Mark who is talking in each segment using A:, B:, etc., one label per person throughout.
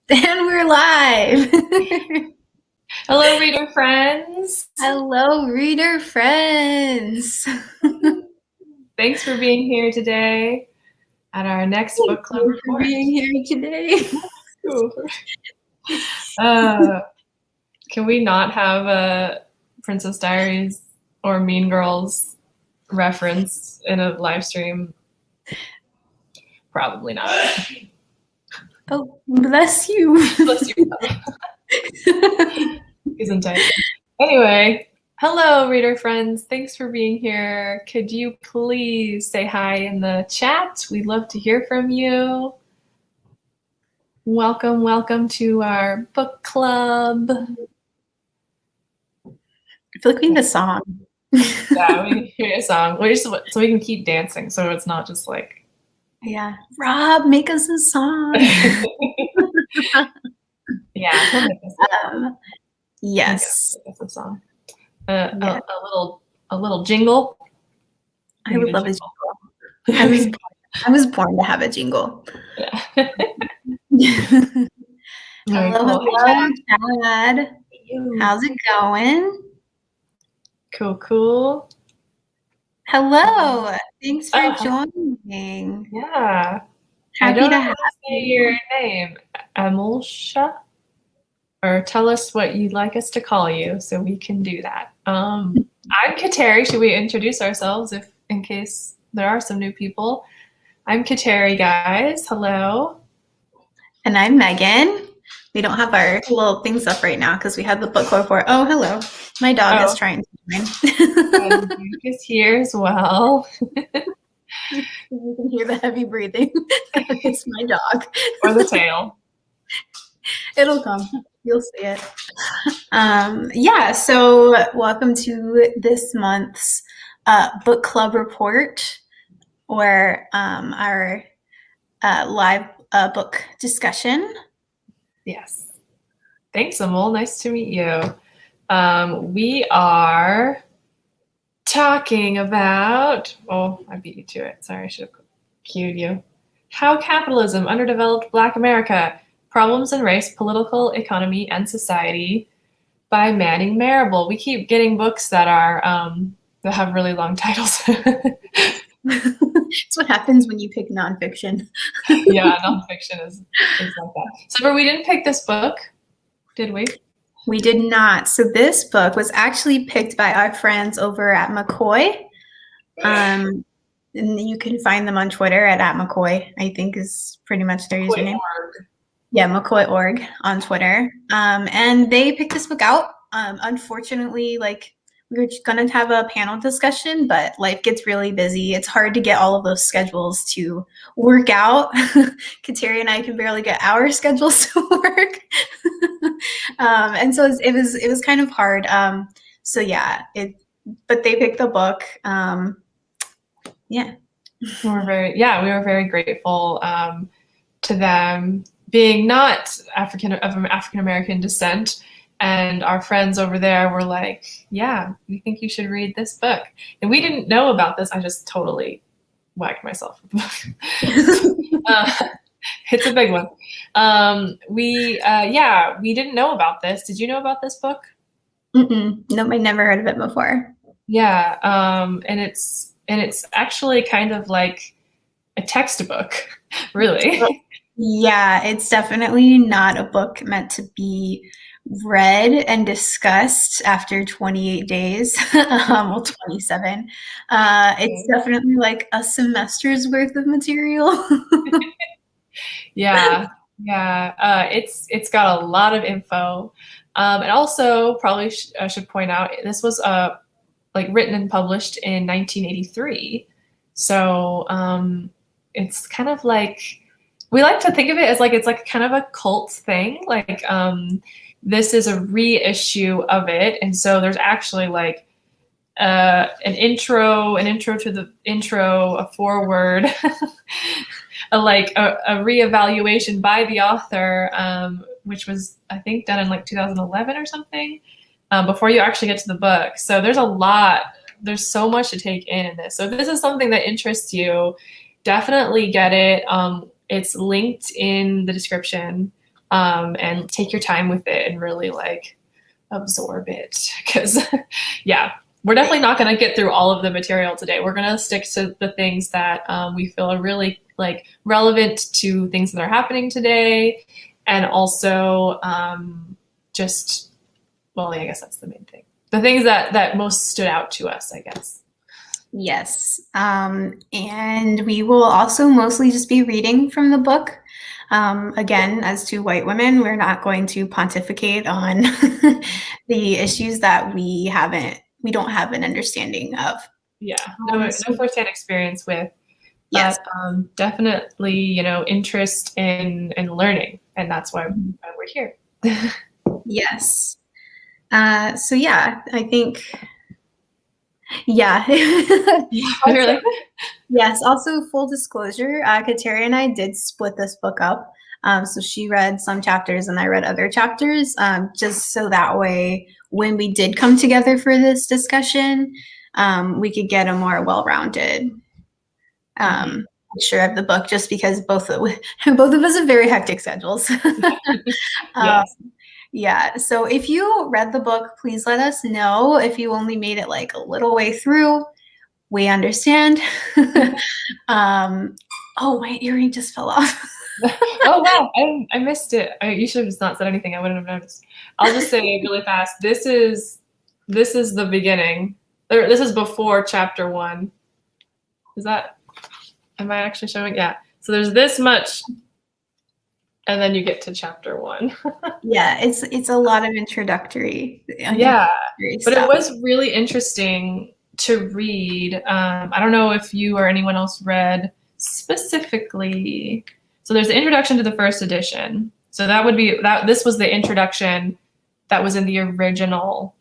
A: And we're live.
B: Hello, reader friends.
A: Hello, reader friends.
B: Thanks for being here today at our next book club
A: Thank you for
B: report.
A: being here today.
B: Can we not have a Princess Diaries or Mean Girls reference in a live stream? Probably not.
A: Oh, bless you.
B: Bless you. Isn't it? Anyway, hello, reader friends. Thanks for being here. Could you please say hi in the chat? We'd love to hear from you. Welcome to our book club.
A: I feel like we need a song.
B: Yeah, we need to hear a song. So we can keep dancing, so it's not just like...
A: Yeah. Rob, make us a song.
B: Yeah, he'll make us
A: yes.
B: a song. A little jingle.
A: I would love a jingle. I was born to have a jingle.
B: Yeah.
A: Hello, Chad. How's it going?
B: Cool.
A: Hello. Thanks for joining.
B: Yeah.
A: Happy to have
B: you. Your name, Emilsha? Or tell us what you'd like us to call you so we can do that. I'm Kateri. Should we introduce ourselves in case there are some new people? I'm Kateri, guys. Hello.
A: And I'm Megan. We don't have our little things up right now because we had the book club report. Oh, hello. My dog is trying to join.
B: And Duke is here as well.
A: You can hear the heavy breathing. It's my dog.
B: Or the tail.
A: It'll come. You'll see it. Yeah, so welcome to this month's book club report, or our live book discussion.
B: Yes. Thanks, Emil. Nice to meet you. We are talking about... Oh, I beat you to it. Sorry, I should have cued you. How Capitalism Underdeveloped Black America: Problems in Race, Political Economy, and Society by Manning Marable. We keep getting books that are that have really long titles.
A: That's what happens when you pick nonfiction.
B: Yeah, nonfiction is like that. So we didn't pick this book, did we?
A: We did not. So this book was actually picked by our friends over at MCOY. And you can find them on Twitter at @MCOY, I think is pretty much their username. Yeah, MCOY.org on Twitter. And they picked this book out. Unfortunately, we were going to have a panel discussion, but life gets really busy. It's hard to get all of those schedules to work out. Kateri and I can barely get our schedules to work. And so it was kind of hard. So yeah, but they picked the book. Yeah.
B: We were very grateful to them, being not of African American descent. And our friends over there were like, yeah, we think you should read this book. And we didn't know about this. I just totally whacked myself with the book. It's a big one. We didn't know about this. Did you know about this book?
A: Nope, I never heard of it before.
B: Yeah, and it's actually kind of like a textbook, really.
A: Yeah, it's definitely not a book meant to be read and discussed after 28 days, well, 27. It's definitely like a semester's worth of material.
B: Yeah. It's got a lot of info. And also, probably I should point out, this was written and published in 1983. So it's kind of like, we like to think of it as it's like kind of a cult thing. This is a reissue of it, and so there's actually an intro to the intro, a foreword, a reevaluation by the author, which was, I think, done in 2011 or something, before you actually get to the book. So there's so much to take in this. So if this is something that interests you, definitely get it. It's linked in the description. and take your time with it and really like absorb it. Because yeah, we're definitely not going to get through all of the material today. We're going to stick to the things that we feel are really like relevant to things that are happening today. And also just, well, I guess that's the main thing. The things that most stood out to us, I guess.
A: Yes. And we will also mostly just be reading from the book. Again, as two white women, we're not going to pontificate on the issues that we don't have an understanding of.
B: Yeah, no firsthand experience with.
A: Yes.
B: Definitely, you know, interest in learning, and that's why we're here.
A: Yes. So yeah, I think, yeah.
B: Also, like,
A: yes. Also, full disclosure, Kateria and I did split this book up. So she read some chapters and I read other chapters, just so that way when we did come together for this discussion, we could get a more well-rounded picture of the book, just because both of us have very hectic schedules.
B: yes.
A: Yeah, so if you read the book, please let us know. If you only made it like a little way through, we understand. Oh, my earring just fell off.
B: Oh wow, I missed it. You should have just not said anything. I wouldn't have noticed. I'll just say really fast. This is the beginning. This is before chapter 1. Am I actually showing? Yeah. So there's this much, and then you get to chapter 1.
A: Yeah, it's a lot of introductory.
B: Yeah, but it was really interesting to read. I don't know if you or anyone else read specifically. So there's the introduction to the first edition. So that would be that. This was the introduction that was in the original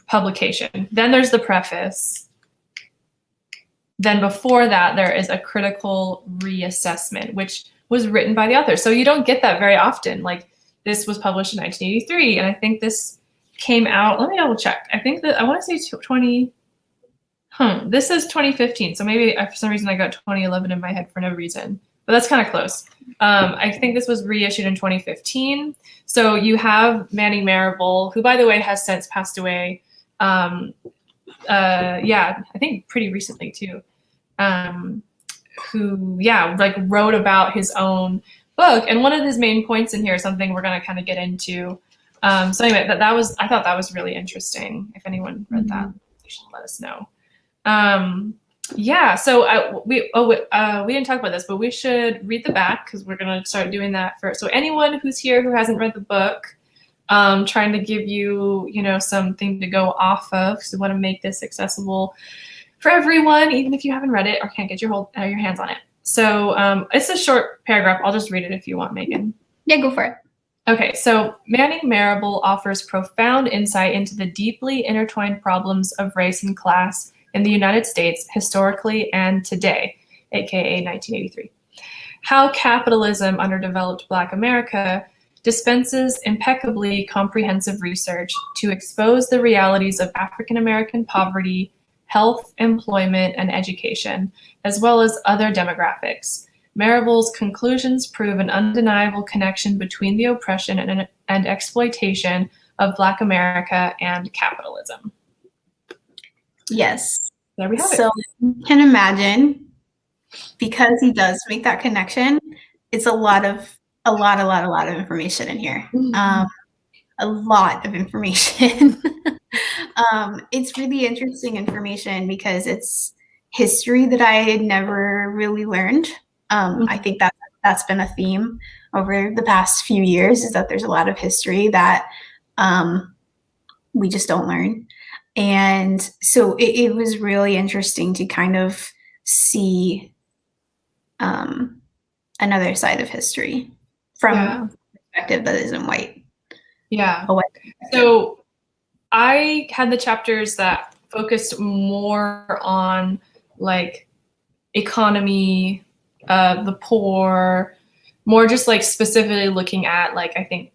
B: publication. Then there's the preface. Then before that, there is a critical reassessment, which was written by the author. So you don't get that very often. Like this was published in 1983, and I think this came out. Let me double check. I think that I want to say 20. This is 2015. So maybe for some reason I got 2011 in my head for no reason, but that's kind of close. I think this was reissued in 2015. So you have Manning Marable, who by the way has since passed away. Yeah, I think pretty recently too. Who, yeah, like wrote about his own book. And one of his main points in here is something we're going to kind of get into. So anyway, I thought that was really interesting. If anyone read that, you should let us know. Yeah, so we didn't talk about this, but we should read the back because we're going to start doing that first. So anyone who's here who hasn't read the book, trying to give you, something to go off of, because we want to make this accessible for everyone, even if you haven't read it or can't get your hands on it. So it's a short paragraph. I'll just read it if you want, Megan.
A: Yeah, go for it.
B: Okay, so Manning Marable offers profound insight into the deeply intertwined problems of race and class in the United States historically and today, aka 1983. How Capitalism Underdeveloped Black America dispenses impeccably comprehensive research to expose the realities of African American poverty, health, employment, and education, as well as other demographics. Marable's conclusions prove an undeniable connection between the oppression and exploitation of Black America and capitalism.
A: Yes.
B: There we have it.
A: So you can imagine, because he does make that connection, it's a lot of information in here. A lot of information. It's really interesting information because it's history that I had never really learned. I think that's been a theme over the past few years, is that there's a lot of history that we just don't learn. And so it was really interesting to kind of see another side of history from a perspective that isn't white.
B: Yeah. So I had the chapters that focused more on like economy, the poor, more just like specifically looking at like, I think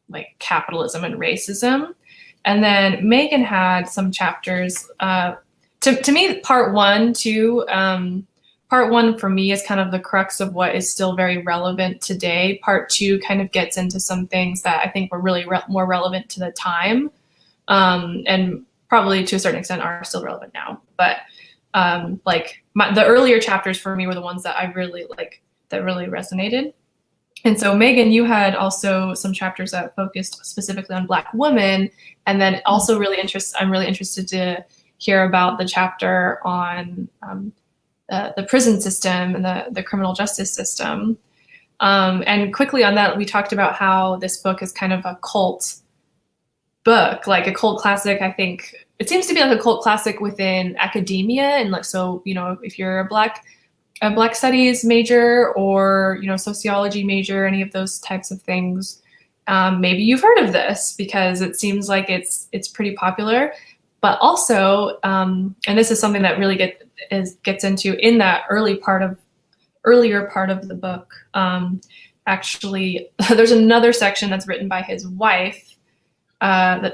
B: like capitalism and racism. And then Megan had some chapters, to me, part 1 too, part one for me is kind of the crux of what is still very relevant today. Part two kind of gets into some things that I think were really more relevant to the time, and probably to a certain extent are still relevant now. But the earlier chapters for me were the ones that I really that really resonated. And so Megan, you had also some chapters that focused specifically on Black women, and then also I'm really interested to hear about the chapter on the prison system and the criminal justice system. And quickly on that, we talked about how this book is kind of a cult book, like a cult classic. I think it seems to be like a cult classic within academia, and so if you're a Black studies major or sociology major, any of those types of things, maybe you've heard of this because it seems like it's pretty popular. But also, and this is something that really gets into in that earlier part of the book. Actually, there's another section that's written by his wife,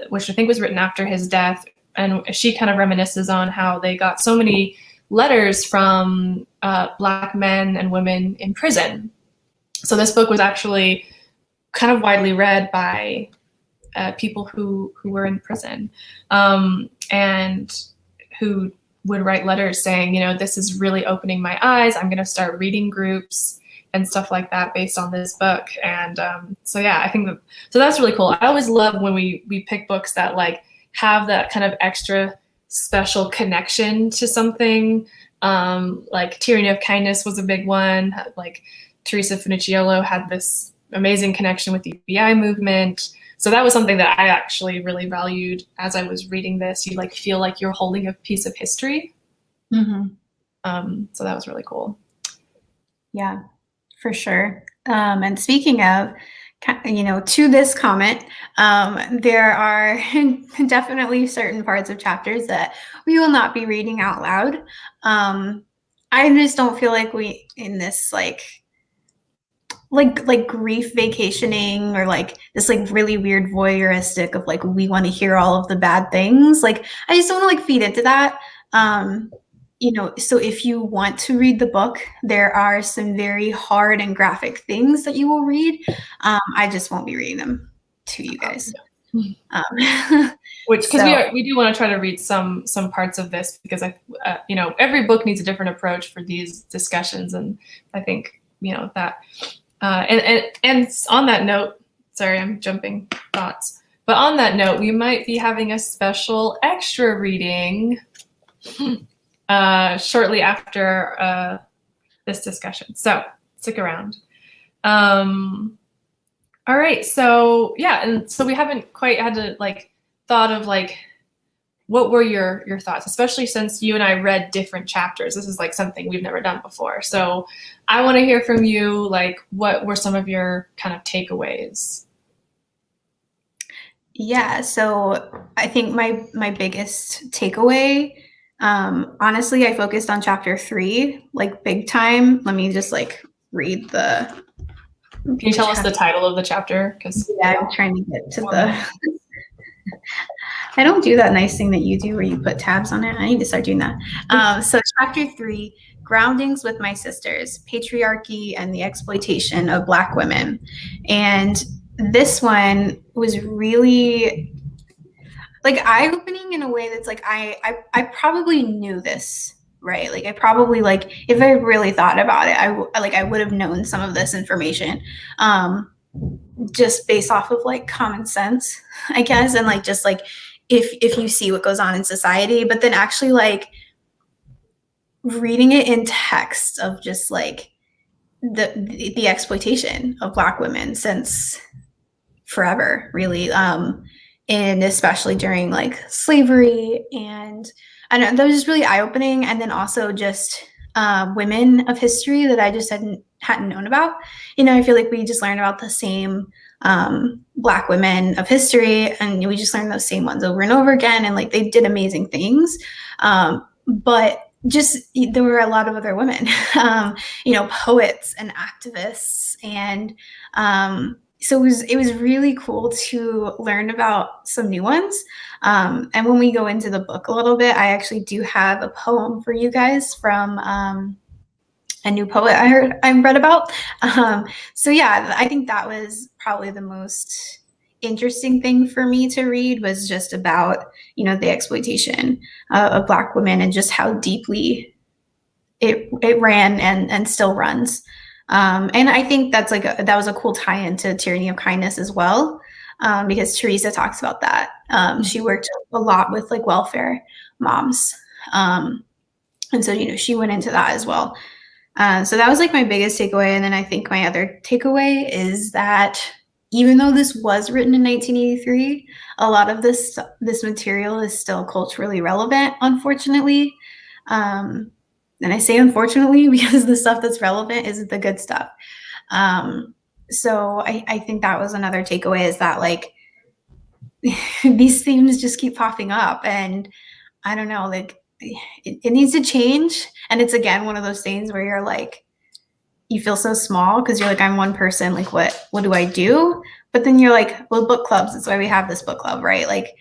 B: which I think was written after his death, and she kind of reminisces on how they got so many letters from Black men and women in prison. So this book was actually kind of widely read by people who were in prison, and who would write letters saying, this is really opening my eyes. I'm going to start reading groups and stuff like that based on this book. And so yeah, I think so that's really cool. I always love when we pick books that have that kind of extra special connection to something. Like Tyranny of Kindness was a big one. Like Teresa Funicchiolo had this amazing connection with the UBI movement. So that was something that I actually really valued as I was reading this. You feel like you're holding a piece of history. Mm-hmm. So that was really cool.
A: Yeah, for sure. And speaking of, to this comment, there are definitely certain parts of chapters that we will not be reading out loud. I just don't feel like we in this like grief vacationing or this really weird voyeuristic of we want to hear all of the bad things. I just don't want to feed into that. So if you want to read the book, there are some very hard and graphic things that you will read. I just won't be reading them to you guys.
B: Which, because we do want to try to read some parts of this, because every book needs a different approach for these discussions, and I think that. And on that note, sorry, I'm jumping thoughts, but on that note, we might be having a special extra reading shortly after this discussion. So stick around. All right. So yeah, and so we haven't quite had to thought of what were your thoughts, especially since you and I read different chapters. This is something we've never done before. So I want to hear from you, what were some of your kind of takeaways?
A: Yeah, so I think my biggest takeaway, honestly, I focused on chapter 3, big time. Let me just read the.
B: Can you tell us the title of the chapter?
A: Yeah, I'm trying to get to the. I don't do that nice thing that you do where you put tabs on it. I need to start doing that. So chapter 3, Groundings with My Sisters, Patriarchy and the Exploitation of Black Women. And this one was really eye-opening in a way that's I probably knew this, right? I probably if I really thought about it, I would have known some of this information. Just based off of common sense, I guess, and just if you see what goes on in society, but then actually reading it in text of just the exploitation of Black women since forever, really, and especially during slavery, and I know that was just really eye-opening. And then also just women of history that I just hadn't known about. I feel we just learned about the same Black women of history, and we just learned those same ones over and over again, and they did amazing things, but just there were a lot of other women, poets and activists, and so it was really cool to learn about some new ones. And when we go into the book a little bit, I actually do have a poem for you guys from a new poet I read about. So yeah, I think that was probably the most interesting thing for me to read, was just about, you know, the exploitation of Black women and just how deeply it ran and still runs. And I think that's like that was a cool tie-in to Tyranny of Kindness as well, because Teresa talks about that. She worked a lot with like welfare moms, and so, you know, she went into that as well. So that was like my biggest takeaway. And then I think my other takeaway is that even though this was written in 1983, a lot of this material is still culturally relevant, unfortunately. And I say unfortunately because the stuff that's relevant is the good stuff. So I think that was another takeaway, is that like these themes just keep popping up, and I don't know, like it needs to change. And it's again one of those things where you're like, you feel so small because you're like, I'm one person, like what do I do? But then you're like, well, book clubs, that's why we have this book club, right? Like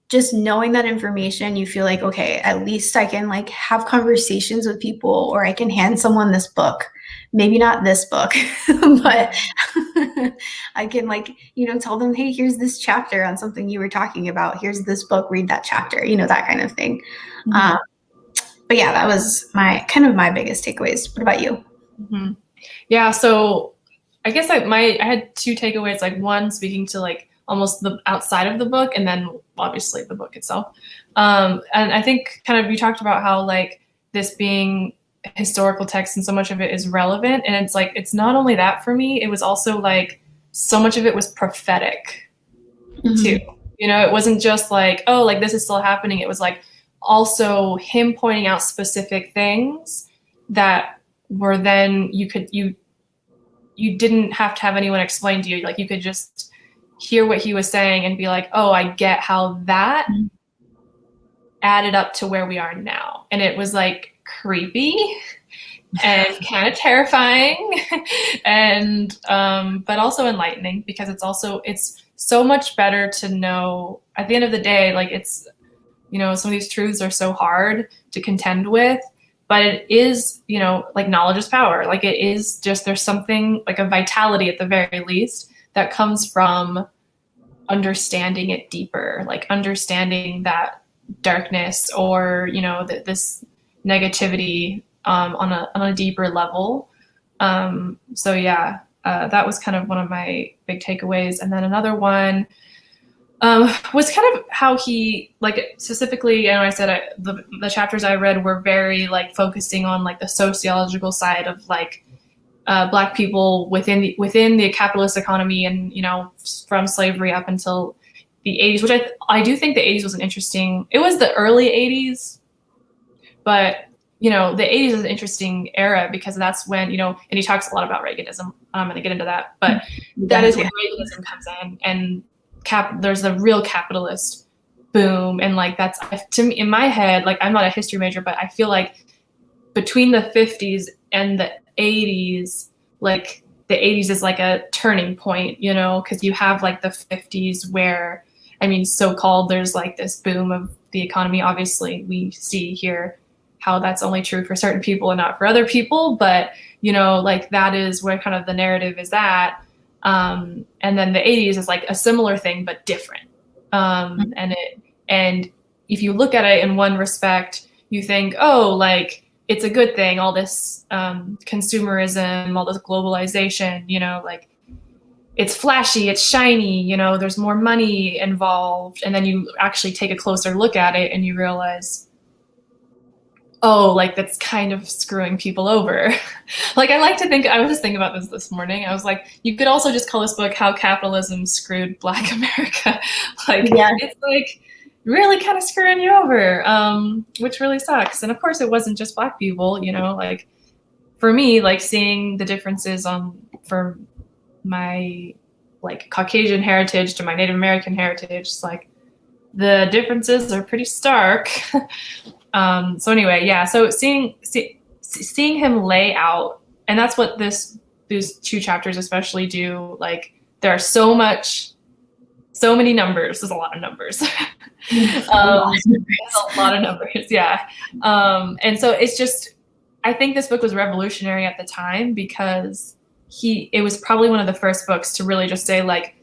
A: just knowing that information, you feel like, okay, at least I can like have conversations with people, or I can hand someone this book. Maybe not this book, but I can like, you know, tell them, hey, here's this chapter on something you were talking about. Here's this book, read that chapter, you know, that kind of thing. Mm-hmm. But yeah, that was my biggest takeaways. What about you?
B: Mm-hmm. Yeah, so I guess I had two takeaways, like one speaking to like almost the outside of the book, and then obviously the book itself. And I think kind of you talked about how like this being historical text and so much of it is relevant, and it's like it's not only that for me, it was also like so much of it was prophetic too. You know, it wasn't just like, oh, like this is still happening. It was like also him pointing out specific things that were then you didn't have to have anyone explain to you. Like you could just hear what he was saying and be like, oh, I get how that added up to where we are now. And it was like creepy and kind of terrifying and but also enlightening, because it's so much better to know at the end of the day, like it's, you know, some of these truths are so hard to contend with, but it is, you know, like knowledge is power. Like it is just, there's something like a vitality at the very least that comes from understanding it deeper, like understanding that darkness or, you know, this negativity on a deeper level. So yeah, that was kind of one of my big takeaways. And then another one was kind of how he, like specifically, I know I said the chapters I read were very like focusing on like the sociological side of like Black people within the capitalist economy, and you know, from slavery up until the 80s, which I do think the 80s was it was the early 80s, but you know, the 80s is an interesting era because that's when, you know, and he talks a lot about Reaganism. I'm going to get into that, but that is when Reaganism comes in, and there's a real capitalist boom. And like, that's, to me, in my head, like I'm not a history major, but I feel like between the 50s and the 80s, like the 80s is like a turning point, you know, because you have like the 50s where, I mean, so-called, there's like this boom of the economy. Obviously, we see here how that's only true for certain people and not for other people. But, you know, like that is where kind of the narrative is at. And then the 80s is like a similar thing, but different. And if you look at it in one respect, you think, oh, like it's a good thing, all this consumerism, all this globalization, you know, like it's flashy, it's shiny, you know, there's more money involved. And then you actually take a closer look at it and you realize, oh, like that's kind of screwing people over. Like I like to think, I was just thinking about this morning. I was like, you could also just call this book How Capitalism Screwed Black America. Like, yeah. It's like really kind of screwing you over, which really sucks. And of course it wasn't just Black people, you know, like for me, like seeing the differences for my like Caucasian heritage to my Native American heritage, it's like the differences are pretty stark. So anyway, yeah. So seeing him lay out, and that's what these two chapters especially do. Like there are so many numbers. There's a lot of numbers. There's a lot of numbers. Yeah. And so it's just, I think this book was revolutionary at the time because it was probably one of the first books to really just say like,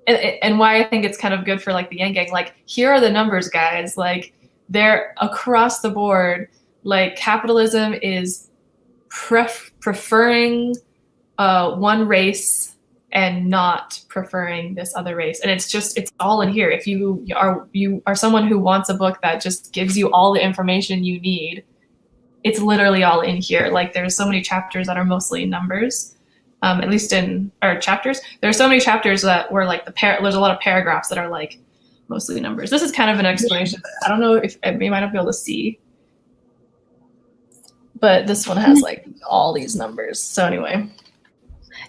B: and why I think it's kind of good for like the Yang Gang, like, here are the numbers, guys, like they're across the board. Like capitalism is preferring one race and not preferring this other race. And it's all in here. If you are someone who wants a book that just gives you all the information you need, it's literally all in here. Like there's so many chapters that are mostly numbers, at least in our chapters. There are so many chapters that were like there's a lot of paragraphs that are like mostly numbers. This is kind of an explanation. I don't know if you might not be able to see, but this one has like all these numbers. So anyway.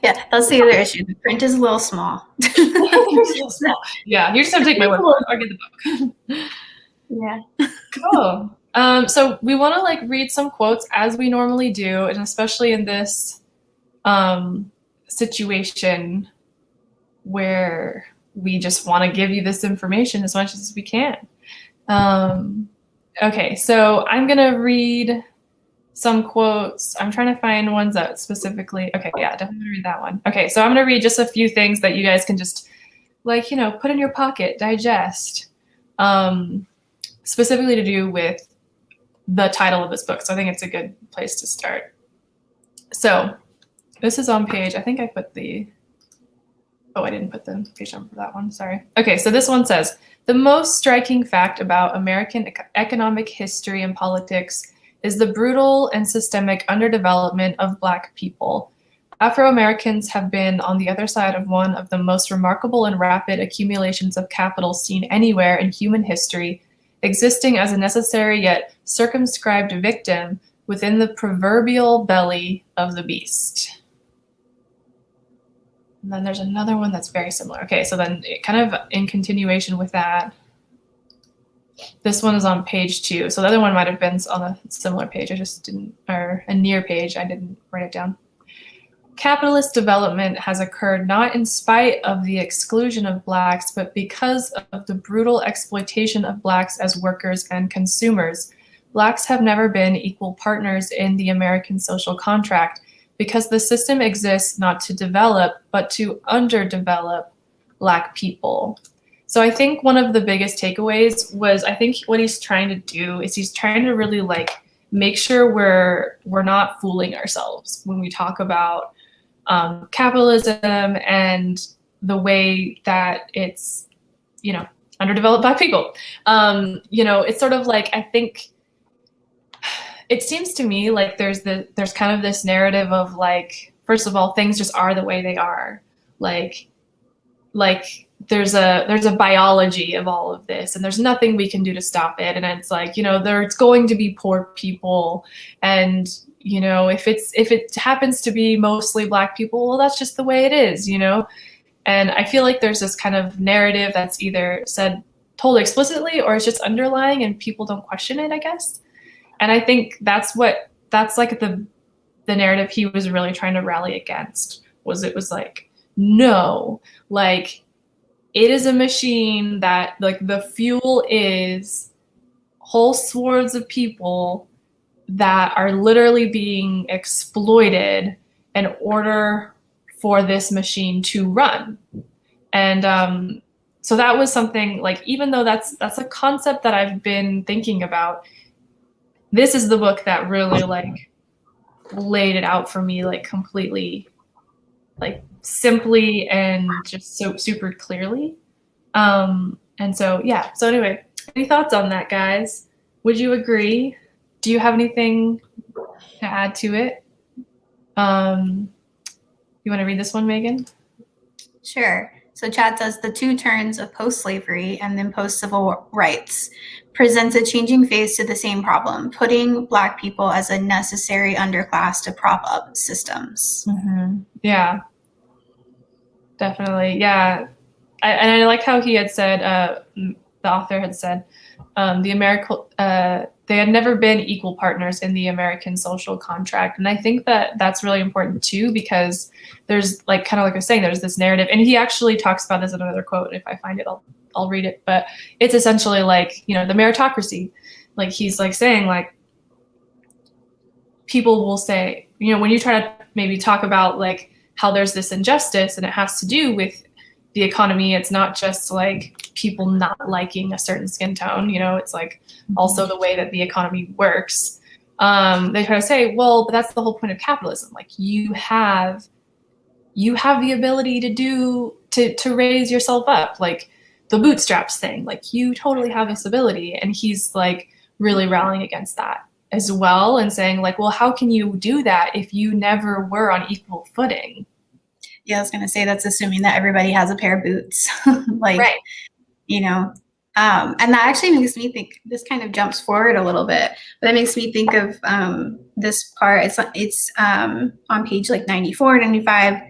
A: Yeah, that's the other issue. The print is a little small.
B: Yeah, you just have to take my word for it. I'll get the book.
A: Yeah.
B: Cool. So we want to like read some quotes as we normally do, and especially in this situation where we just want to give you this information as much as we can. Okay, so I'm gonna read some quotes. I'm trying to find ones that specifically, okay, yeah, definitely read that one. Okay, so I'm gonna read just a few things that you guys can just like, you know, put in your pocket, digest, specifically to do with the title of this book. So I think it's a good place to start. So this is on page, I think I put I didn't put the page number for that one, sorry. Okay, so this one says, the most striking fact about American economic history and politics is the brutal and systemic underdevelopment of Black people. Afro-Americans have been on the other side of one of the most remarkable and rapid accumulations of capital seen anywhere in human history, existing as a necessary yet circumscribed victim within the proverbial belly of the beast. And then there's another one that's very similar. Okay, so then kind of in continuation with that, this one is on page 2. So the other one might have been on a similar page. I just didn't, or a near page. I didn't write it down. Capitalist development has occurred not in spite of the exclusion of Blacks, but because of the brutal exploitation of Blacks as workers and consumers. Blacks have never been equal partners in the American social contract because the system exists not to develop, but to underdevelop Black people. So I think one of the biggest takeaways was, I think what he's trying to do is he's trying to really like make sure we're not fooling ourselves when we talk about capitalism and the way that it's, you know, underdeveloped Black people. You know, it's sort of like, I think it seems to me like there's kind of this narrative of like, first of all, things just are the way they are. Like there's a biology of all of this, and there's nothing we can do to stop it. And it's like, you know, there's going to be poor people, and you know, if it happens to be mostly Black people, well, that's just the way it is, you know. And I feel like there's this kind of narrative that's either told explicitly or it's just underlying, and people don't question it, I guess. And I think that's like the narrative he was really trying to rally against. It was like, no, like, it is a machine that like the fuel is whole swords of people that are literally being exploited in order for this machine to run. And so that was something like, even though that's a concept that I've been thinking about, this is the book that really like laid it out for me, like completely, like simply and just so super clearly. And so, yeah. So anyway, any thoughts on that, guys? Would you agree? Do you have anything to add to it? You want to read this one, Megan?
A: Sure. So Chad says the two turns of post-slavery and then post-civil rights presents a changing face to the same problem, putting Black people as a necessary underclass to prop up systems.
B: Mm-hmm. Yeah, definitely. Yeah. I like how he had said, the author had said, they had never been equal partners in the American social contract. And I think that that's really important too, because there's like, kind of like I was saying, there's this narrative, and he actually talks about this in another quote. If I find it, I'll read it, but it's essentially like, you know, the meritocracy. Like he's like saying like, people will say, you know, when you try to maybe talk about like how there's this injustice and it has to do with the economy, it's not just like people not liking a certain skin tone, you know, it's like also the way that the economy works. They try to say, well, but that's the whole point of capitalism. Like you have the ability to raise yourself up, like the bootstraps thing, like you totally have this ability. And he's like really rallying against that as well and saying like, well, how can you do that if you never were on equal footing?
A: Yeah, I was going to say that's assuming that everybody has a pair of boots. Like, right. You know, and that actually makes me think, this kind of jumps forward a little bit, but it makes me think of this part. It's on page like 94, 95,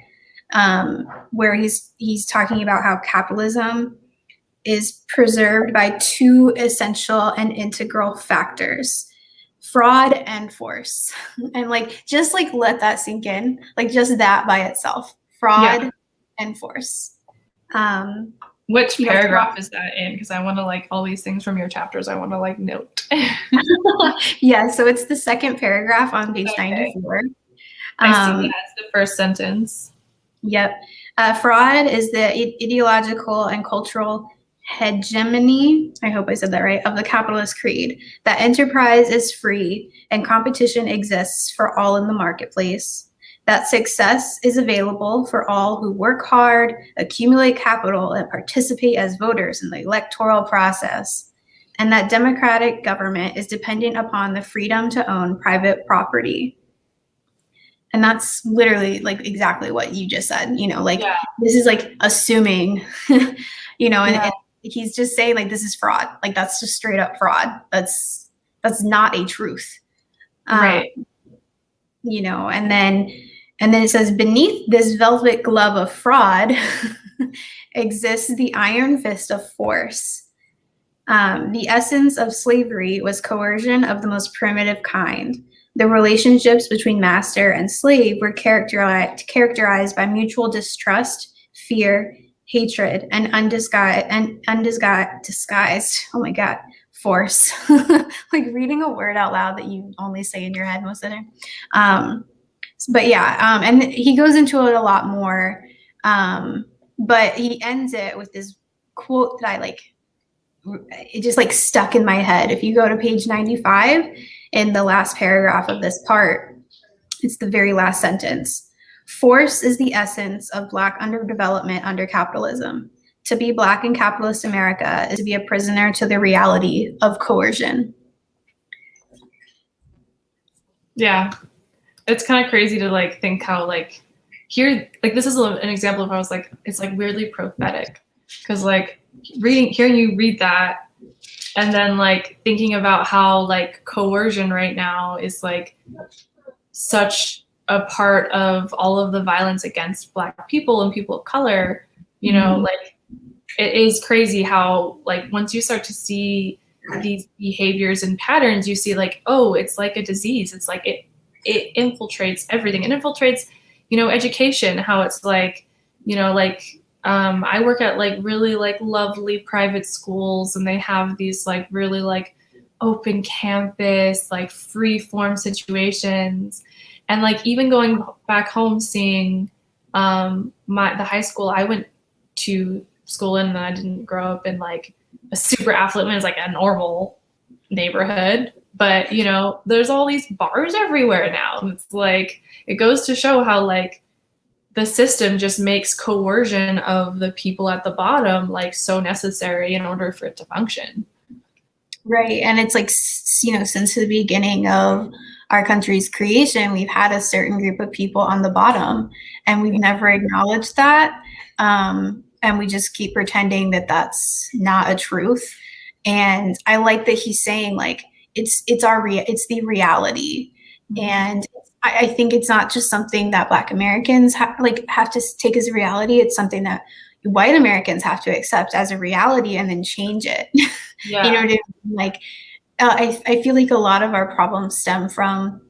A: where he's talking about how capitalism is preserved by two essential and integral factors: fraud and force. And like, just like let that sink in, like just that by itself, fraud and force.
B: Which paragraph is that in? Because I want to like all these things from your chapters, I want to like note.
A: Yeah, so it's the second paragraph on page 94.
B: I see that as the first sentence.
A: Yep. Fraud is the ideological and cultural hegemony, I hope I said that right, of the capitalist creed, that enterprise is free and competition exists for all in the marketplace, that success is available for all who work hard, accumulate capital, and participate as voters in the electoral process, and that democratic government is dependent upon the freedom to own private property. And that's literally like exactly what you just said, you know, like this is like assuming, you know, and he's just saying like, this is fraud. Like that's just straight up fraud. That's not a truth.
B: Right.
A: You know, and then it says, beneath this velvet glove of fraud exists the iron fist of force. The essence of slavery was coercion of the most primitive kind. The relationships between master and slave were characterized by mutual distrust, fear, hatred, and disguised, oh my God, force. Like reading a word out loud that you only say in your head most of the time. But yeah, and he goes into it a lot more, but he ends it with this quote that I like, it just like stuck in my head. If you go to page 95, in the last paragraph of this part, it's the very last sentence. Force is the essence of Black underdevelopment under capitalism. To be Black in capitalist America is to be a prisoner to the reality of coercion.
B: Yeah. It's kind of crazy to like think how like here, like this is an example of how I was like, it's like weirdly prophetic. Because like hearing you read that, and then like thinking about how like coercion right now is like such a part of all of the violence against Black people and people of color, you know, like it is crazy how like once you start to see these behaviors and patterns, you see like, oh, it's like a disease. It's like it infiltrates everything. It infiltrates, you know, education, how it's like, you know, like I work at like really like lovely private schools, and they have these like really like open campus, like free form situations. And like even going back home, seeing the high school I went to school in, and I didn't grow up in like a super affluent, it was like a normal neighborhood. But, you know, there's all these bars everywhere now. It's like, it goes to show how like the system just makes coercion of the people at the bottom like so necessary in order for it to function.
A: Right. And it's like, you know, since the beginning of our country's creation, we've had a certain group of people on the bottom, and we've never acknowledged that. And we just keep pretending that that's not a truth. And I like that he's saying like, it's the reality. And I think it's not just something that Black Americans have to take as a reality. It's something that white Americans have to accept as a reality and then change it. Yeah. You know what I mean? Like, I feel like a lot of our problems stem from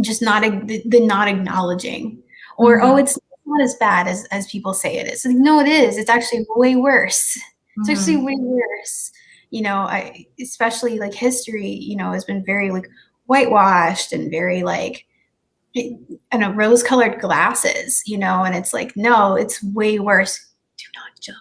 A: just not acknowledging, or oh, it's not as bad as people say it is. Like, no, it is. It's actually way worse. It's actually way worse. You know, especially like history, you know, has been very like whitewashed and very like, and rose-colored glasses, you know, and it's like, no, it's way worse. Do not jump.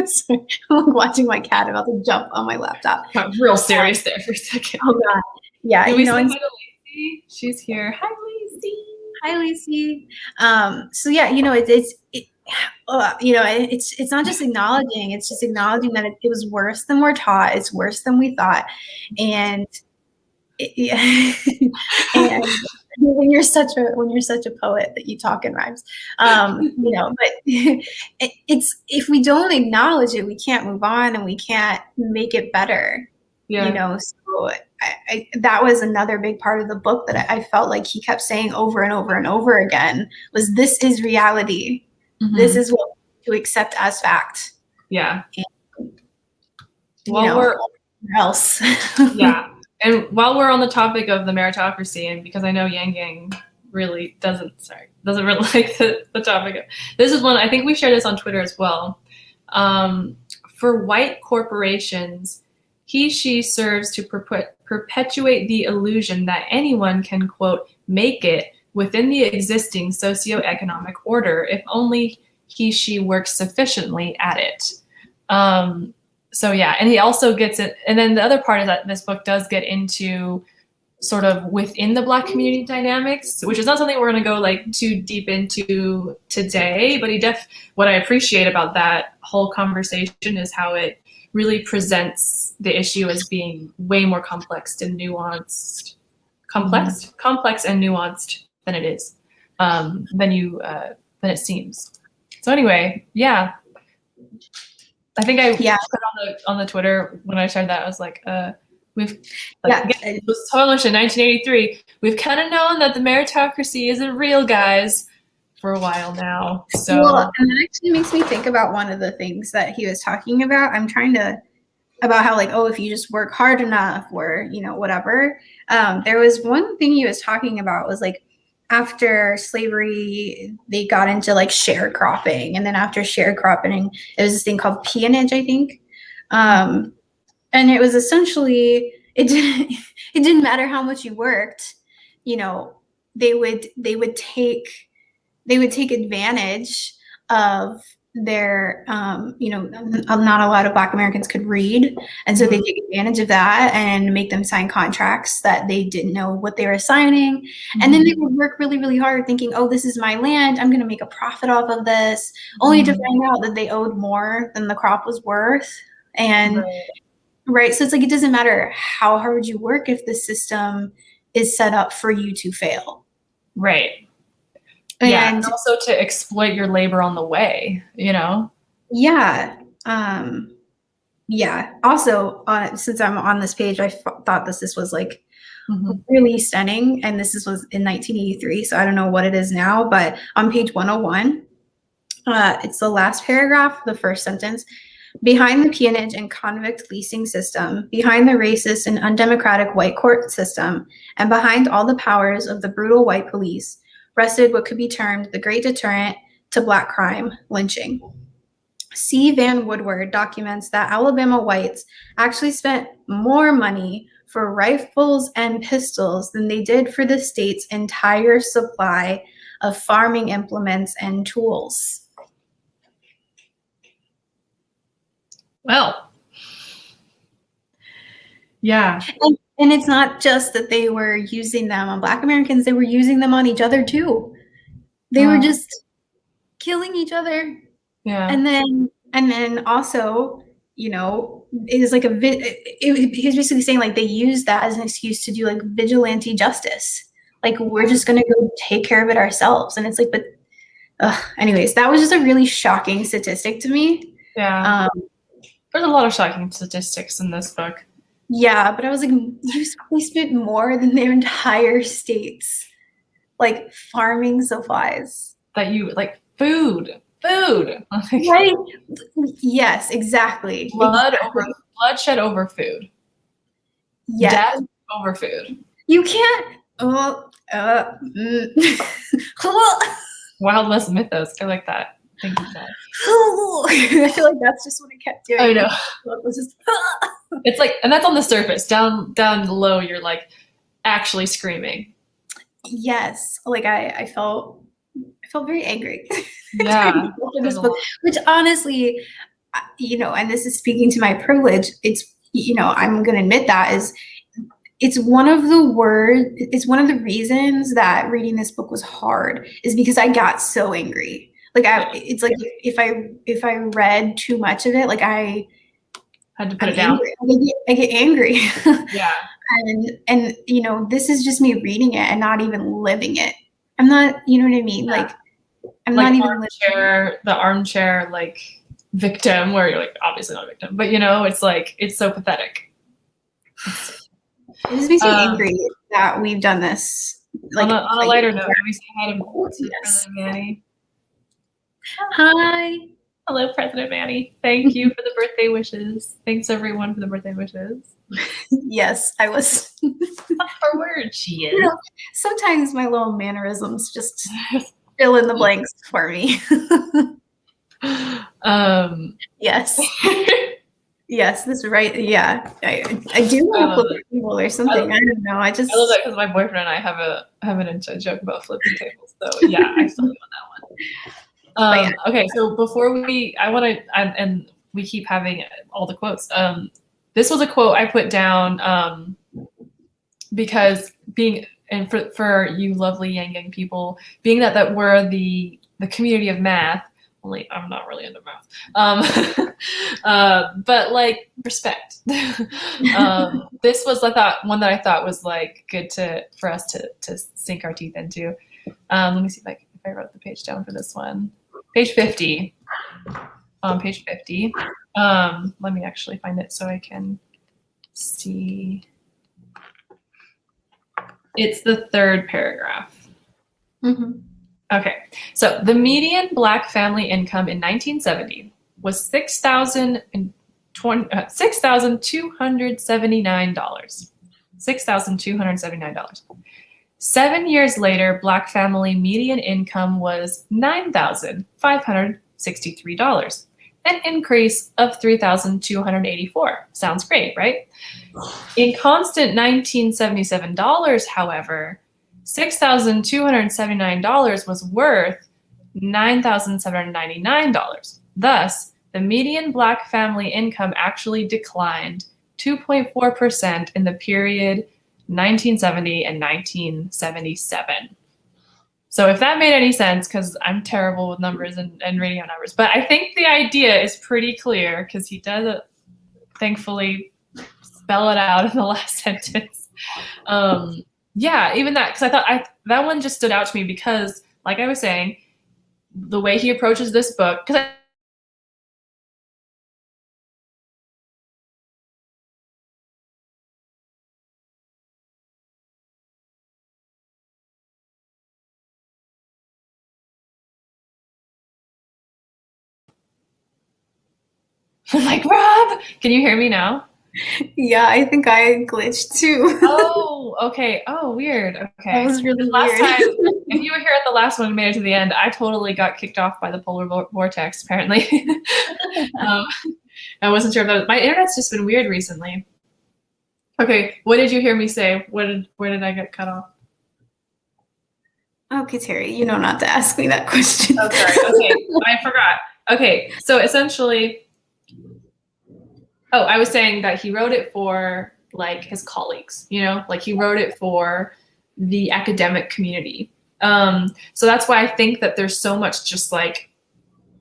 A: Sorry, I'm watching my cat about to jump on my laptop.
B: Got real serious there for a second.
A: Oh God, yeah,
B: Can
A: you
B: we
A: know.
B: say hi to Lacey? She's here. Hi, Lacey.
A: Hi, Lacey. So yeah, you know, you know, it's not just acknowledging; it's just acknowledging that it was worse than we're taught. It's worse than we thought, and yeah. And when you're such a poet that you talk in rhymes, you know, but it's, if we don't acknowledge it, we can't move on and we can't make it better.
B: Yeah.
A: You know, so that was another big part of the book that I felt like he kept saying over and over and over again was, this is reality. Mm-hmm. This is what to accept as fact.
B: Yeah.
A: And,
B: well, we're
A: else.
B: Yeah. And while we're on the topic of the meritocracy, and because I know Yang Gang really doesn't really like the topic of, this is one, I think we shared this on Twitter as well. For white corporations, he, she serves to perpetuate the illusion that anyone can, quote, make it within the existing socioeconomic order if only he, she works sufficiently at it. So yeah, and he also gets it. And then the other part is that this book does get into sort of within the Black community dynamics, which is not something we're going to go like too deep into today. But what I appreciate about that whole conversation is how it really presents the issue as being way more complex and nuanced, complex and nuanced than it is, than it seems. So anyway, yeah. I think I put on the Twitter when I shared that, I was like, it was published in 1983. We've kind of known that the meritocracy isn't real, guys, for a while now. So,
A: well, and that actually makes me think about one of the things that he was talking about. About how, like, oh, if you just work hard enough, or, you know, whatever. There was one thing he was talking about was like, after slavery, they got into like sharecropping, and then after sharecropping, there was this thing called peonage, I think, and it was essentially it didn't matter how much you worked, you know, they would take advantage of their, you know, not a lot of Black Americans could read, and so they take advantage of that and make them sign contracts that they didn't know what they were signing. And then they would work really, really hard thinking, oh, this is my land, I'm going to make a profit off of this, only to find out that they owed more than the crop was worth. And right, so it's like, it doesn't matter how hard you work if the system is set up for you to fail.
B: Right. And also to exploit your labor on the way, you know? Yeah.
A: Also, since I'm on this page, I thought this was like really stunning. And this was in 1983. So I don't know what it is now, but on page 101, it's the last paragraph, the first sentence. Behind the peonage and convict leasing system, behind the racist and undemocratic white court system, and behind all the powers of the brutal white police, rested what could be termed the great deterrent to Black crime, lynching. C. Van Woodward documents that Alabama whites actually spent more money for rifles and pistols than they did for the state's entire supply of farming implements and tools.
B: Well, yeah.
A: And it's not just that they were using them on Black Americans, they were using them on each other too. They were just killing each other.
B: Yeah.
A: And then also, you know, it was like he was basically saying like they used that as an excuse to do like vigilante justice. Like, we're just going to go take care of it ourselves. And it's like, but anyways, that was just a really shocking statistic to me.
B: Yeah. There's a lot of shocking statistics in this book.
A: Yeah, but I was like, we spent more than their entire states, like, farming supplies.
B: That you, like, food.
A: Right? Yes, exactly.
B: Bloodshed over food.
A: Yes.
B: Death over food.
A: You can't.
B: Wild West mythos. I like that. Thank you, Chad.
A: I feel like that's just what I kept doing.
B: I know.
A: It was just,
B: It's like, and that's on the surface. Down low, you're like actually screaming.
A: yes, like I felt very angry.
B: Yeah.
A: For this book, which honestly, and this is speaking to my privilege. It's, I'm going to admit that it's one of the reasons that reading this book was hard, is because I got so angry. Like it's like if I read too much of it, like I
B: had to put it down.
A: I get angry.
B: Yeah.
A: And this is just me reading it and not even living it. I'm not, you know what I mean? Yeah. Like I'm like not even
B: the armchair like victim, where you're like obviously not a victim, but it's like it's so pathetic.
A: It just makes me angry that we've done this. Like
B: on a lighter note, can we say hi to President Manny?
A: Hi.
B: Hello, President Manny. Thank you for the birthday wishes. Thanks everyone for the birthday wishes.
A: Yes, I was.
B: Her word, she is.
A: Sometimes my little mannerisms just fill in the blanks for me. Yes. Yes, that's right. Yeah, I do want to flip a table or something. I don't know. I love
B: that because my boyfriend and I have an inside joke about flipping tables. So yeah, I feel you on that one. Okay, so before we keep having all the quotes. This was a quote I put down because for you lovely Yang people, being that we're the community of math. Only I'm not really into math. But like respect. This was one that I thought was like good for us to sink our teeth into. Let me see if I wrote the page down for this one. Page 50. Page 50. Let me actually find it so I can see. It's the third paragraph.
A: Mm-hmm. Okay,
B: so the median Black family income in 1970 was $6,279. $6,279. 7 years later, Black family median income was $9,563, an increase of $3,284. Sounds great, right? In constant 1977 dollars, however, $6,279 was worth $9,799. Thus, the median Black family income actually declined 2.4% in the period 1970 and 1977. So if that made any sense, because I'm terrible with numbers and reading out numbers, but I think the idea is pretty clear because he does thankfully spell it out in the last sentence. Yeah, even that, because I thought that one just stood out to me because, like I was saying, the way he approaches this book, because I'm like, Rob, can you hear me now?
A: Yeah, I think I glitched too.
B: Oh, okay. Oh, weird. Okay.
A: That was really
B: last
A: weird.
B: Time, if you were here at the last one and made it to the end, I totally got kicked off by the polar vortex, apparently. I wasn't sure if that was, my internet's just been weird recently. Okay, what did you hear me say? Where did I get cut off?
A: Okay, Terry, you know not to ask me that question.
B: Oh, sorry. Okay, I forgot. Okay, so essentially, I was saying that he wrote it for like his colleagues, like he wrote it for the academic community. So that's why I think that there's so much just like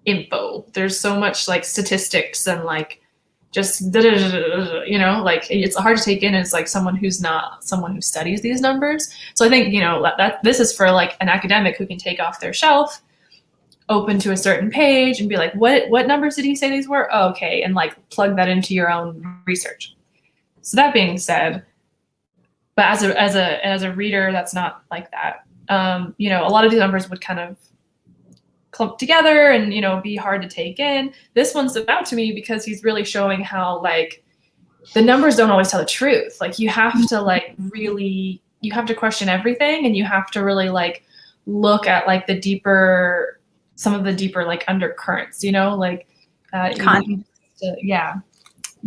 B: info. There's so much like statistics and like just, like it's hard to take in as like someone who's not someone who studies these numbers. So I think, that this is for like an academic who can take off their shelf, open to a certain page and be like, what numbers did he say these were? Oh, okay. And like plug that into your own research. So that being said, but as a reader, that's not like that. A lot of these numbers would kind of clump together and, be hard to take in. This one stood out to me because he's really showing how like the numbers don't always tell the truth. Like you have to like really, you have to question everything and you have to really like look at like the deeper some of the deeper like undercurrents, you know, like you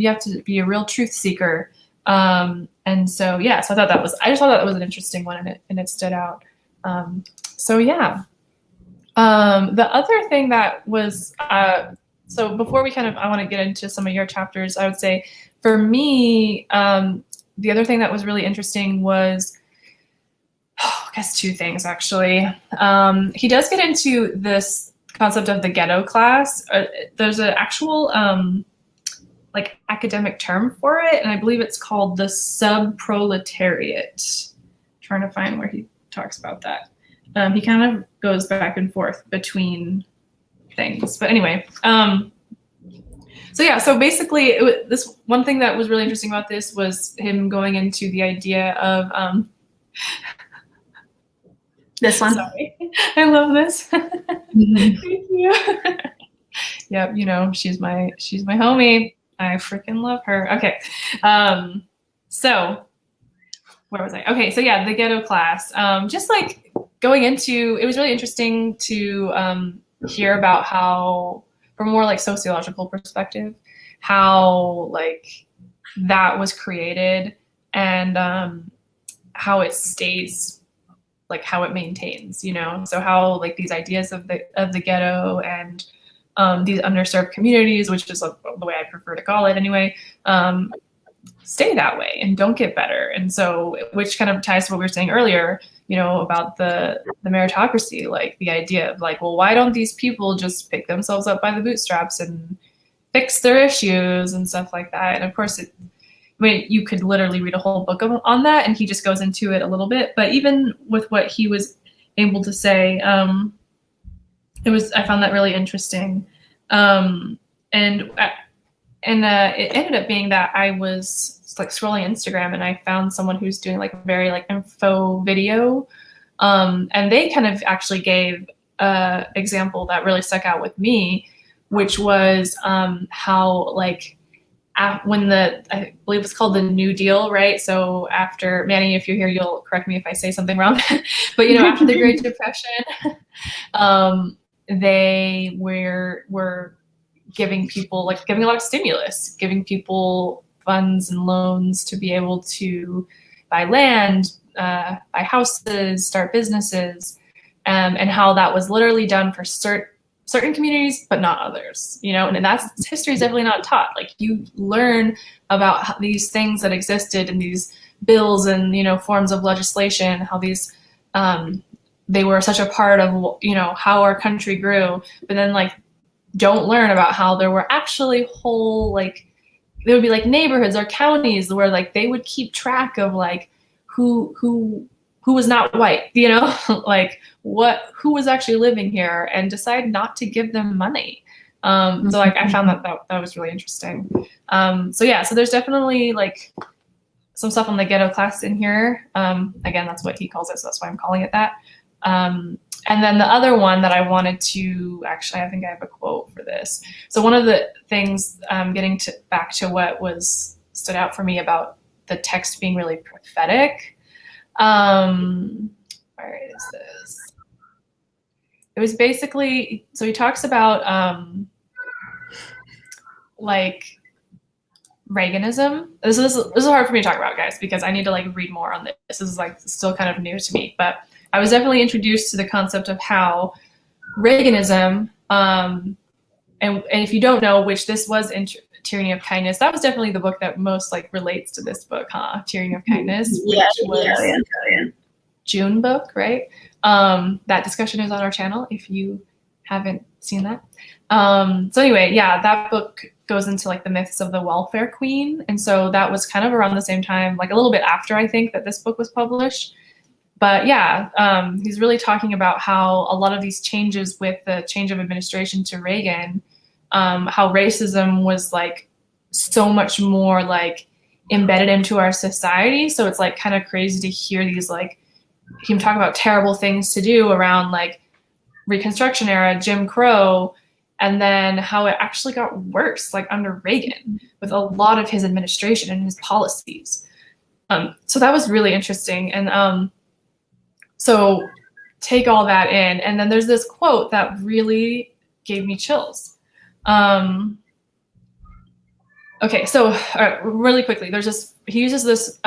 B: have to be a real truth seeker. And so yeah, so I just thought that was an interesting one, and it stood out. So yeah. The other thing that was so before I want to get into some of your chapters, I would say for me, the other thing that was really interesting was, I guess two things actually. He does get into this concept of the ghetto class. There's an actual like academic term for it, and I believe it's called the subproletariat. Trying to find where he talks about that. He kind of goes back and forth between things, but anyway. So yeah, so basically, this one thing that was really interesting about this was him going into the idea of
A: this one.
B: Sorry, I love this.
A: Mm-hmm.
B: Thank you. Yep, you know, she's my homie. I freaking love her. Okay, so where was I? Okay, so yeah, the ghetto class. Just like going into, it was really interesting to hear about how, from a more like sociological perspective, how like that was created and how it stays, like how it maintains, you know. So how like these ideas of the ghetto and these underserved communities, which is like the way I prefer to call it anyway, stay that way and don't get better. And so, which kind of ties to what we were saying earlier, you know, about the meritocracy, like the idea of like, well, why don't these people just pick themselves up by the bootstraps and fix their issues and stuff like that? And of course, I mean, you could literally read a whole book on that, and he just goes into it a little bit. But even with what he was able to say, I found that really interesting. And it ended up being that I was like scrolling Instagram and I found someone who's doing like a very like info video. And they kind of actually gave an example that really stuck out with me, which was how like when I believe it's called the New Deal, right? So after, Manny, if you're here, you'll correct me if I say something wrong. But, you know, after the Great Depression, they were giving people, like giving a lot of stimulus, giving people funds and loans to be able to buy land, buy houses, start businesses, and how that was literally done for certain communities, but not others, you know. And that's, history is definitely not taught. Like you learn about these things that existed in these bills and, you know, forms of legislation, how these, they were such a part of, you know, how our country grew, but then like don't learn about how there were actually whole, like, there would be like neighborhoods or counties where like they would keep track of like who was not white, you know, like who was actually living here, and decide not to give them money. So like I found that was really interesting. So yeah, so there's definitely like some stuff on the ghetto class in here. Again, that's what he calls it, so that's why I'm calling it that. And then the other one that I wanted to, actually, I think I have a quote for this. So one of the things, getting back to what stood out for me about the text being really prophetic. Where is this? It was basically, so he talks about like Reaganism. This is hard for me to talk about, guys, because I need to like read more on this. This is like still kind of new to me, but I was definitely introduced to the concept of how Reaganism, and if you don't know, which this was in Tyranny of Kindness, that was definitely the book that most like relates to this book, huh? Tyranny of Kindness, which was June book, right? That discussion is on our channel if you haven't seen that. So anyway, yeah, that book goes into like the myths of the welfare queen. And so that was kind of around the same time, like a little bit after I think that this book was published. But yeah, he's really talking about how a lot of these changes with the change of administration to Reagan, how racism was like so much more like embedded into our society. So it's like kind of crazy to hear these like him talk about terrible things to do around like Reconstruction era, Jim Crow, and then how it actually got worse like under Reagan with a lot of his administration and his policies. So that was really interesting. And so take all that in. And then there's this quote that really gave me chills. Okay, so really quickly, he uses this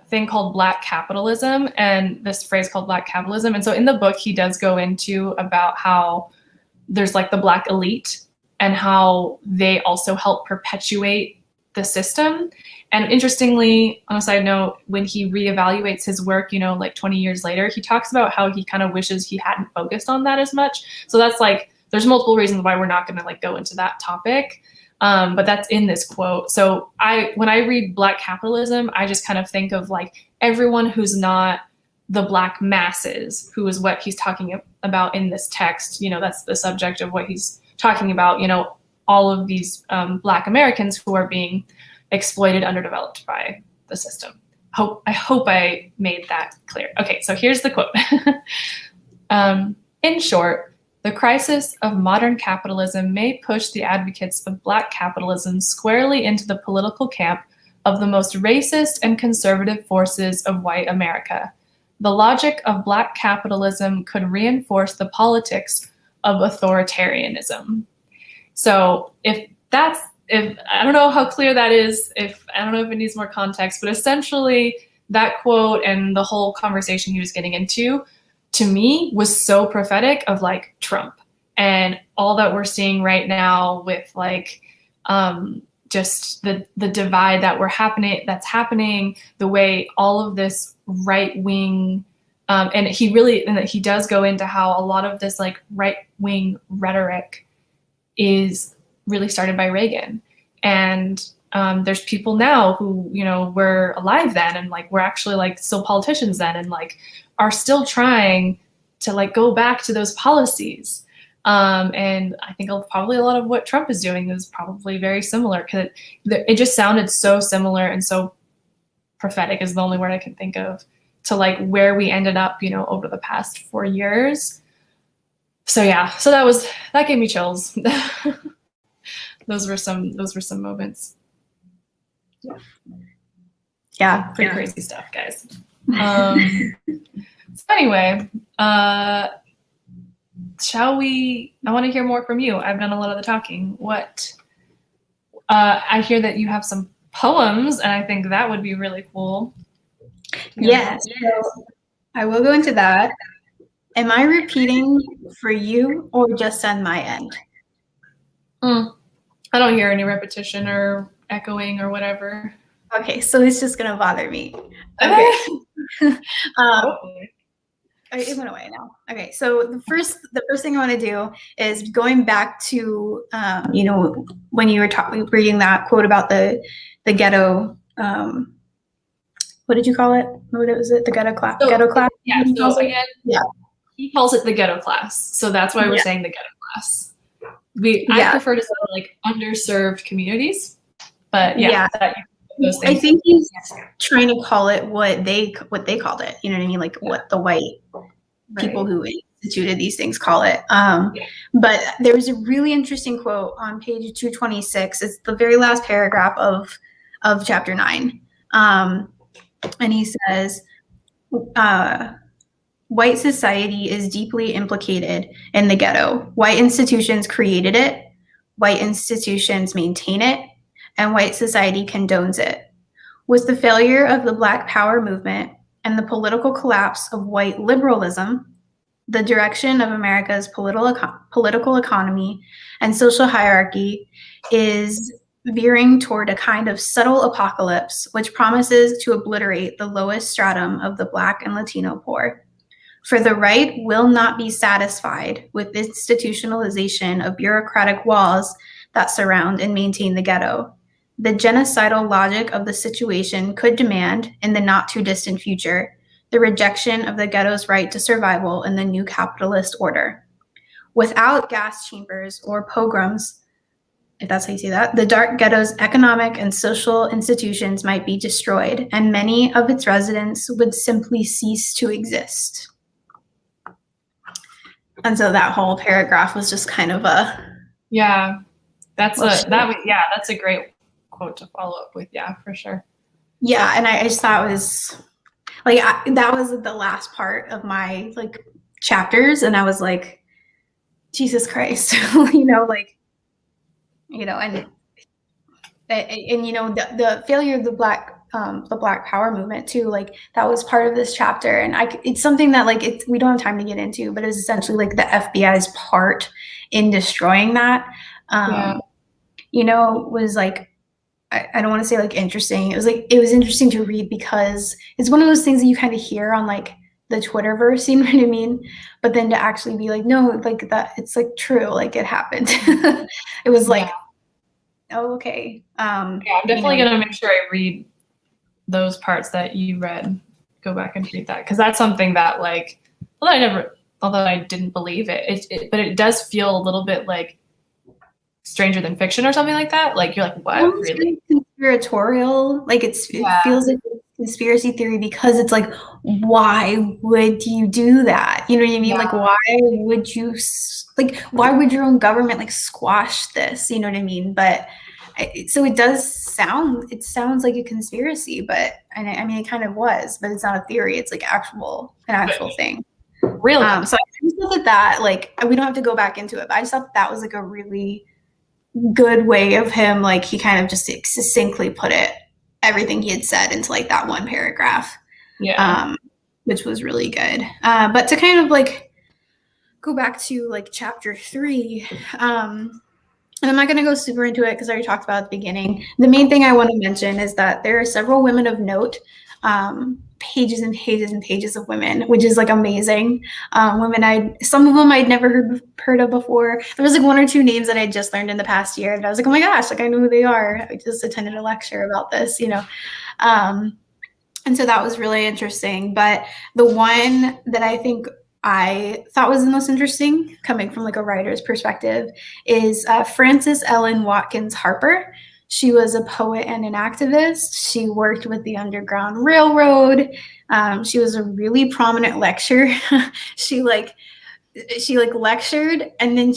B: thing called Black capitalism, and this phrase called Black capitalism. And so in the book, he does go into about how there's like the Black elite and how they also help perpetuate the system. And interestingly, on a side note, when he reevaluates his work, like 20 years later, he talks about how he kind of wishes he hadn't focused on that as much. So that's like, there's multiple reasons why we're not going to like go into that topic. But that's in this quote. So when I read Black capitalism, I just kind of think of like everyone who's not the Black masses, who is what he's talking about in this text. That's the subject of what he's talking about. All of these Black Americans who are being exploited, underdeveloped by the system. I hope I made that clear. Okay, so here's the quote. In short, the crisis of modern capitalism may push the advocates of Black capitalism squarely into the political camp of the most racist and conservative forces of white America. The logic of Black capitalism could reinforce the politics of authoritarianism. So if I don't know how clear that is, I don't know if it needs more context, but essentially that quote and the whole conversation he was getting into, to me, was so prophetic of like Trump and all that we're seeing right now with like just the divide that's happening, the way all of this right wing, and he does go into how a lot of this like right wing rhetoric is really started by Reagan. And there's people now who, were alive then and like were actually like still politicians then and like are still trying to like go back to those policies. And I think probably a lot of what Trump is doing is probably very similar, because it just sounded so similar and so prophetic is the only word I can think of to like where we ended up, over the past 4 years. So yeah, so that gave me chills. Those were some moments.
A: Yeah.
B: Pretty crazy stuff, guys. So anyway, shall we? I want to hear more from you. I've done a lot of the talking. I hear that you have some poems, and I think that would be really cool.
A: Yes. So I will go into that. Am I repeating for you or just on my end?
B: I don't hear any repetition or echoing or whatever.
A: Okay, so it's just gonna bother me. Okay. It went away now. Okay, so the first thing I want to do is going back to when you were reading that quote about the ghetto. What did you call it? What was it? The ghetto class. Ghetto class.
B: Yeah. So again, he calls it the ghetto class. So that's why we're saying the ghetto class. I prefer to say like underserved communities, but those things.
A: I think he's trying to call it what they called it. You know what I mean? Like what the white people who instituted these things call it. But there was a really interesting quote on page 226. It's the very last paragraph of chapter 9. And he says, white society is deeply implicated in the ghetto. White institutions created it. White institutions maintain it. And white society condones it. With the failure of the Black Power movement and the political collapse of white liberalism, the direction of America's political economy and social hierarchy is veering toward a kind of subtle apocalypse which promises to obliterate the lowest stratum of the Black and Latino poor. For the right will not be satisfied with institutionalization of bureaucratic walls that surround and maintain the ghetto. The genocidal logic of the situation could demand, in the not too distant future, the rejection of the ghetto's right to survival in the new capitalist order. Without gas chambers or pogroms, if that's how you say that, the dark ghetto's economic and social institutions might be destroyed, and many of its residents would simply cease to exist. And so that whole paragraph was just kind of a that's a great quote to follow up with. Yeah, for sure. Yeah, and I just thought it was like that was the last part of my chapters, and I was like, Jesus Christ, and the failure of the Black Power movement too, like that was part of this chapter, and it's something that we don't have time to get into, but it's essentially like the FBI's part in destroying that. Was like, I don't want to say like interesting. It was interesting to read because it's one of those things that you kind of hear on like the Twitterverse, you know what I mean? But then to actually be like, no, like that, it's like true, like it happened. It was like, oh, okay.
B: I'm definitely gonna make sure I read those parts that you read. Go back and read that, because that's something that like, although I didn't believe it, but it does feel a little bit like stranger than fiction or something like that. Like you're like, what? Really
A: conspiratorial? Like it feels like a conspiracy theory because it's like, why would you do that? You know what I mean? Like, why would you why would your own government like squash this? You know what I mean? But so it sounds like a conspiracy, but I mean, it kind of was, but it's not a theory. It's like an actual thing.
B: Really?
A: So I just look at that, like, we don't have to go back into it, but I just thought that was like a really good way of him, like he kind of just succinctly put everything he had said into like that one paragraph, which was really good. But to kind of like go back to like chapter 3, and I'm not going to go super into it because I already talked about at the beginning. The main thing I want to mention is that there are several women of note, pages and pages and pages of women, which is like amazing. Some of them I'd never heard of before. There was like 1 or 2 names that I just learned in the past year, and I was like, oh my gosh, like I know who they are. I just attended a lecture about this, and so that was really interesting. But the one that I thought was the most interesting, coming from like a writer's perspective, is Frances Ellen Watkins Harper. She was a poet and an activist. She worked with the Underground Railroad. She was a really prominent lecturer. she lectured, and then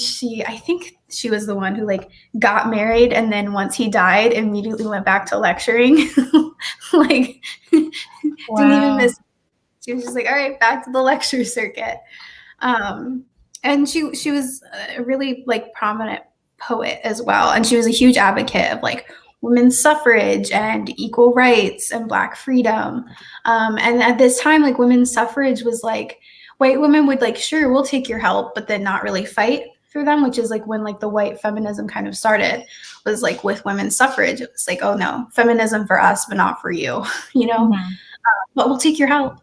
A: I think she was the one who like got married, and then once he died, immediately went back to lecturing. Like, wow. Didn't even miss. She was just like, all right, back to the lecture circuit. And she was a really like prominent poet as well. And she was a huge advocate of like women's suffrage and equal rights and Black freedom. And at this time, like women's suffrage was like, white women would like, sure, we'll take your help, but then not really fight for them, which is like when like the white feminism kind of started, was like with women's suffrage. It was like, oh no, feminism for us, but not for you, but we'll take your help.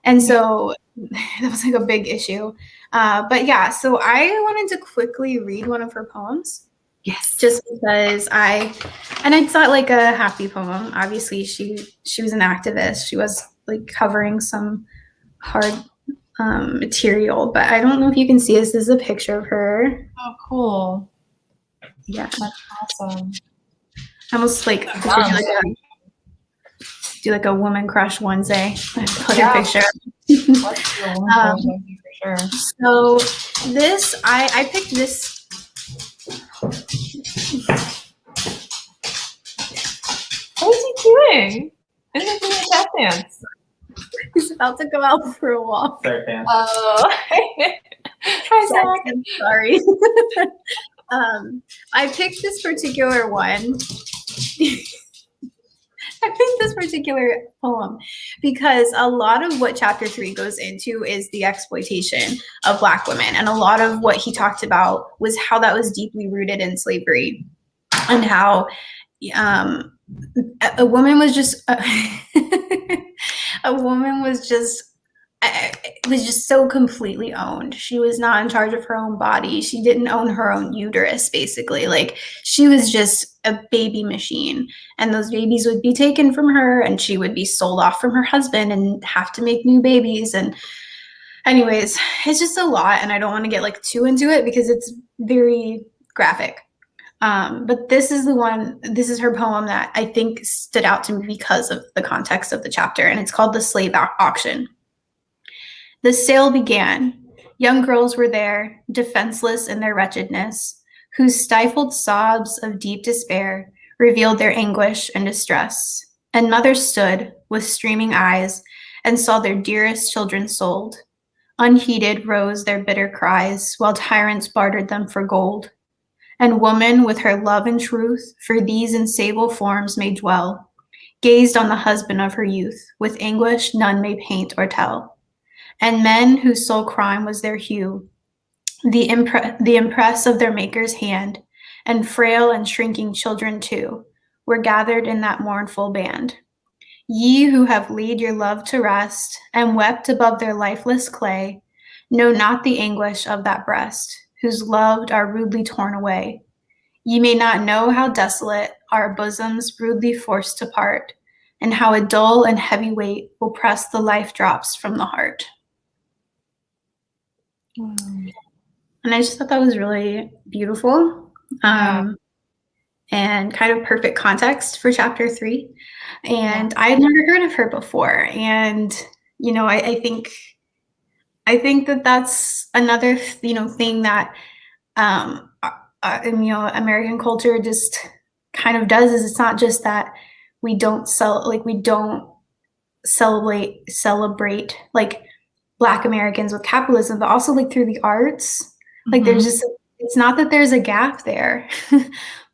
A: And so that was like a big issue. But yeah, so I wanted to quickly read one of her poems.
B: Yes.
A: Just because it's not like a happy poem. Obviously, she was an activist. She was like covering some hard material, but I don't know if you can see this. This is a picture of her.
B: Oh, cool.
A: Yeah.
B: That's awesome.
A: Almost like do like a woman crush Wednesday. Put a picture.
B: Let's do a woman crush Wednesday for sure.
A: So this, I picked this.
B: What is he doing? Isn't he doing a tap dance?
A: He's about to go out for a walk.
C: Sorry, fans.
B: Oh. Hi, Zach.
A: I'm sorry. I picked this particular one. I picked this particular poem because a lot of what chapter 3 goes into is the exploitation of Black women. And a lot of what he talked about was how that was deeply rooted in slavery, and how a woman was just so completely owned. She was not in charge of her own body. She didn't own her own uterus, basically. Like, she was just a baby machine, and those babies would be taken from her, and she would be sold off from her husband and have to make new babies. And anyways, it's just a lot, and I don't want to get like too into it because it's very graphic. But this is her poem that I think stood out to me because of the context of the chapter, and it's called The Slave Auction. The sale began. Young girls were there, defenseless in their wretchedness, whose stifled sobs of deep despair revealed their anguish and distress. And mothers stood with streaming eyes and saw their dearest children sold. Unheeded rose their bitter cries, while tyrants bartered them for gold. And woman, with her love and truth, for these in sable forms may dwell, gazed on the husband of her youth, with anguish none may paint or tell. And men whose sole crime was their hue, the impress of their maker's hand, and frail and shrinking children too, were gathered in that mournful band. Ye who have laid your love to rest, and wept above their lifeless clay, know not the anguish of that breast, whose loved are rudely torn away. Ye may not know how desolate our bosoms rudely forced to part, and how a dull and heavy weight will press the life drops from the heart. And I just thought that was really beautiful, and kind of perfect context for chapter 3. And I had never heard of her before. And, you know, I think that that's another, you know, thing that, you know, American culture just kind of does, is it's not just that we don't celebrate like Black Americans with capitalism, but also like through the arts. Like there's just, it's not that there's a gap there.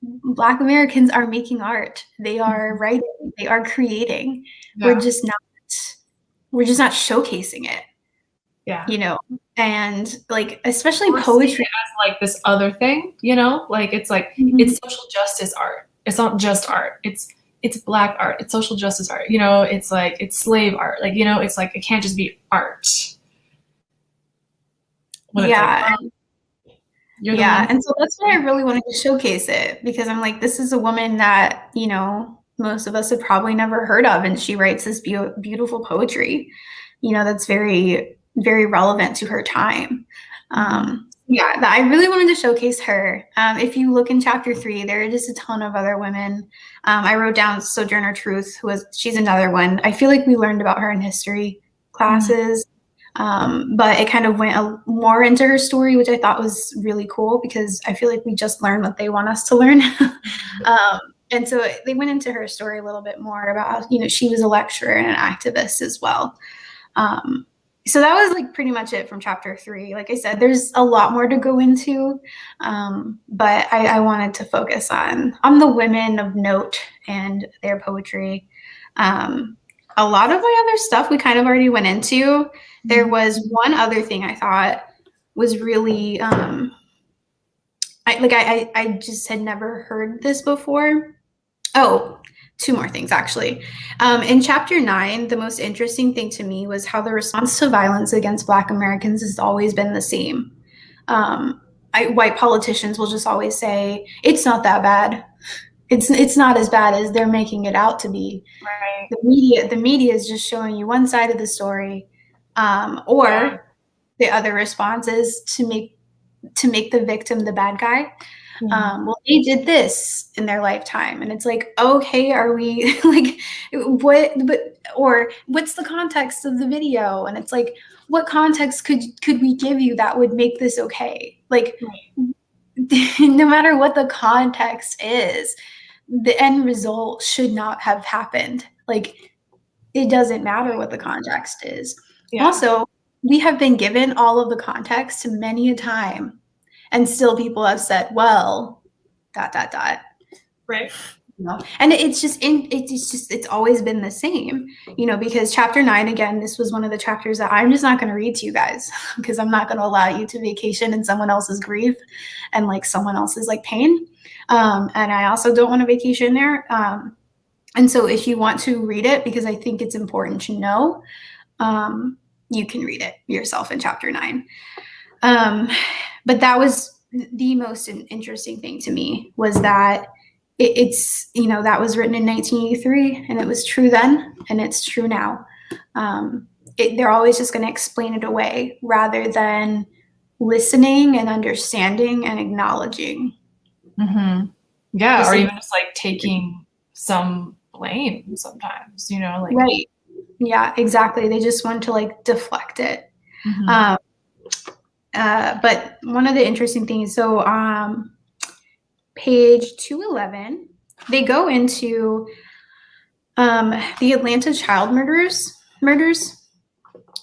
A: Black Americans are making art. They are writing. They are creating. Yeah. We're just not showcasing it. Yeah. You know, and like, especially poetry
B: as like this other thing, you know, like it's like, it's social justice art. It's not just art. It's Black art. It's social justice art. You know, it's like, it's slave art. Like, you know, it's like, it can't just be art.
A: Yeah. And so that's why I really wanted to showcase it, because I'm like, this is a woman that, you know, most of us have probably never heard of, and she writes this beautiful poetry, you know, that's very, very relevant to her time. I really wanted to showcase her. If you look in chapter 3, there are just a ton of other women. I wrote down Sojourner Truth, she's another one. I feel like we learned about her in history classes. But it kind of went more into her story, which I thought was really cool, because I feel like we just learned what they want us to learn. And so they went into her story a little bit more about how, you know, she was a lecturer and an activist as well. So that was like pretty much it from chapter 3. Like I said, there's a lot more to go into, but I wanted to focus on the women of note and their poetry. A lot of my other stuff we kind of already went into. There was one other thing I thought was really, I just had never heard this before. Oh, 2 more things actually. In chapter 9, the most interesting thing to me was how the response to violence against Black Americans has always been the same. White politicians will just always say, it's not that bad. It's not as bad as they're making it out to be. Right. The media is just showing you one side of the story, or the other response is to make the victim the bad guy. Well, they did this in their lifetime, and it's like, okay, are we like what? Or what's the context of the video? And it's like, what context could we give you that would make this okay? Like, no matter what the context is, the end result should not have happened. Like, it doesn't matter what the context is. Yeah. Also, we have been given all of the context many a time, and still people have said, well, ... Right. You know? And it's always been the same, you know, because chapter 9, again, this was one of the chapters that I'm just not going to read to you guys, because I'm not going to allow you to vacation in someone else's grief and like someone else's like pain. And I also don't want to vacation there. And so if you want to read it, because I think it's important to know, you can read it yourself in chapter 9. But that was the most interesting thing to me, was that it's, you know, that was written in 1983, and it was true then, and it's true now. They're always just going to explain it away rather than listening and understanding and acknowledging.
B: Yeah, or even just like taking some blame sometimes, you know, like.
A: Right. Yeah, exactly. They just want to like deflect it. But one of the interesting things, so page 211, they go into the Atlanta child murders.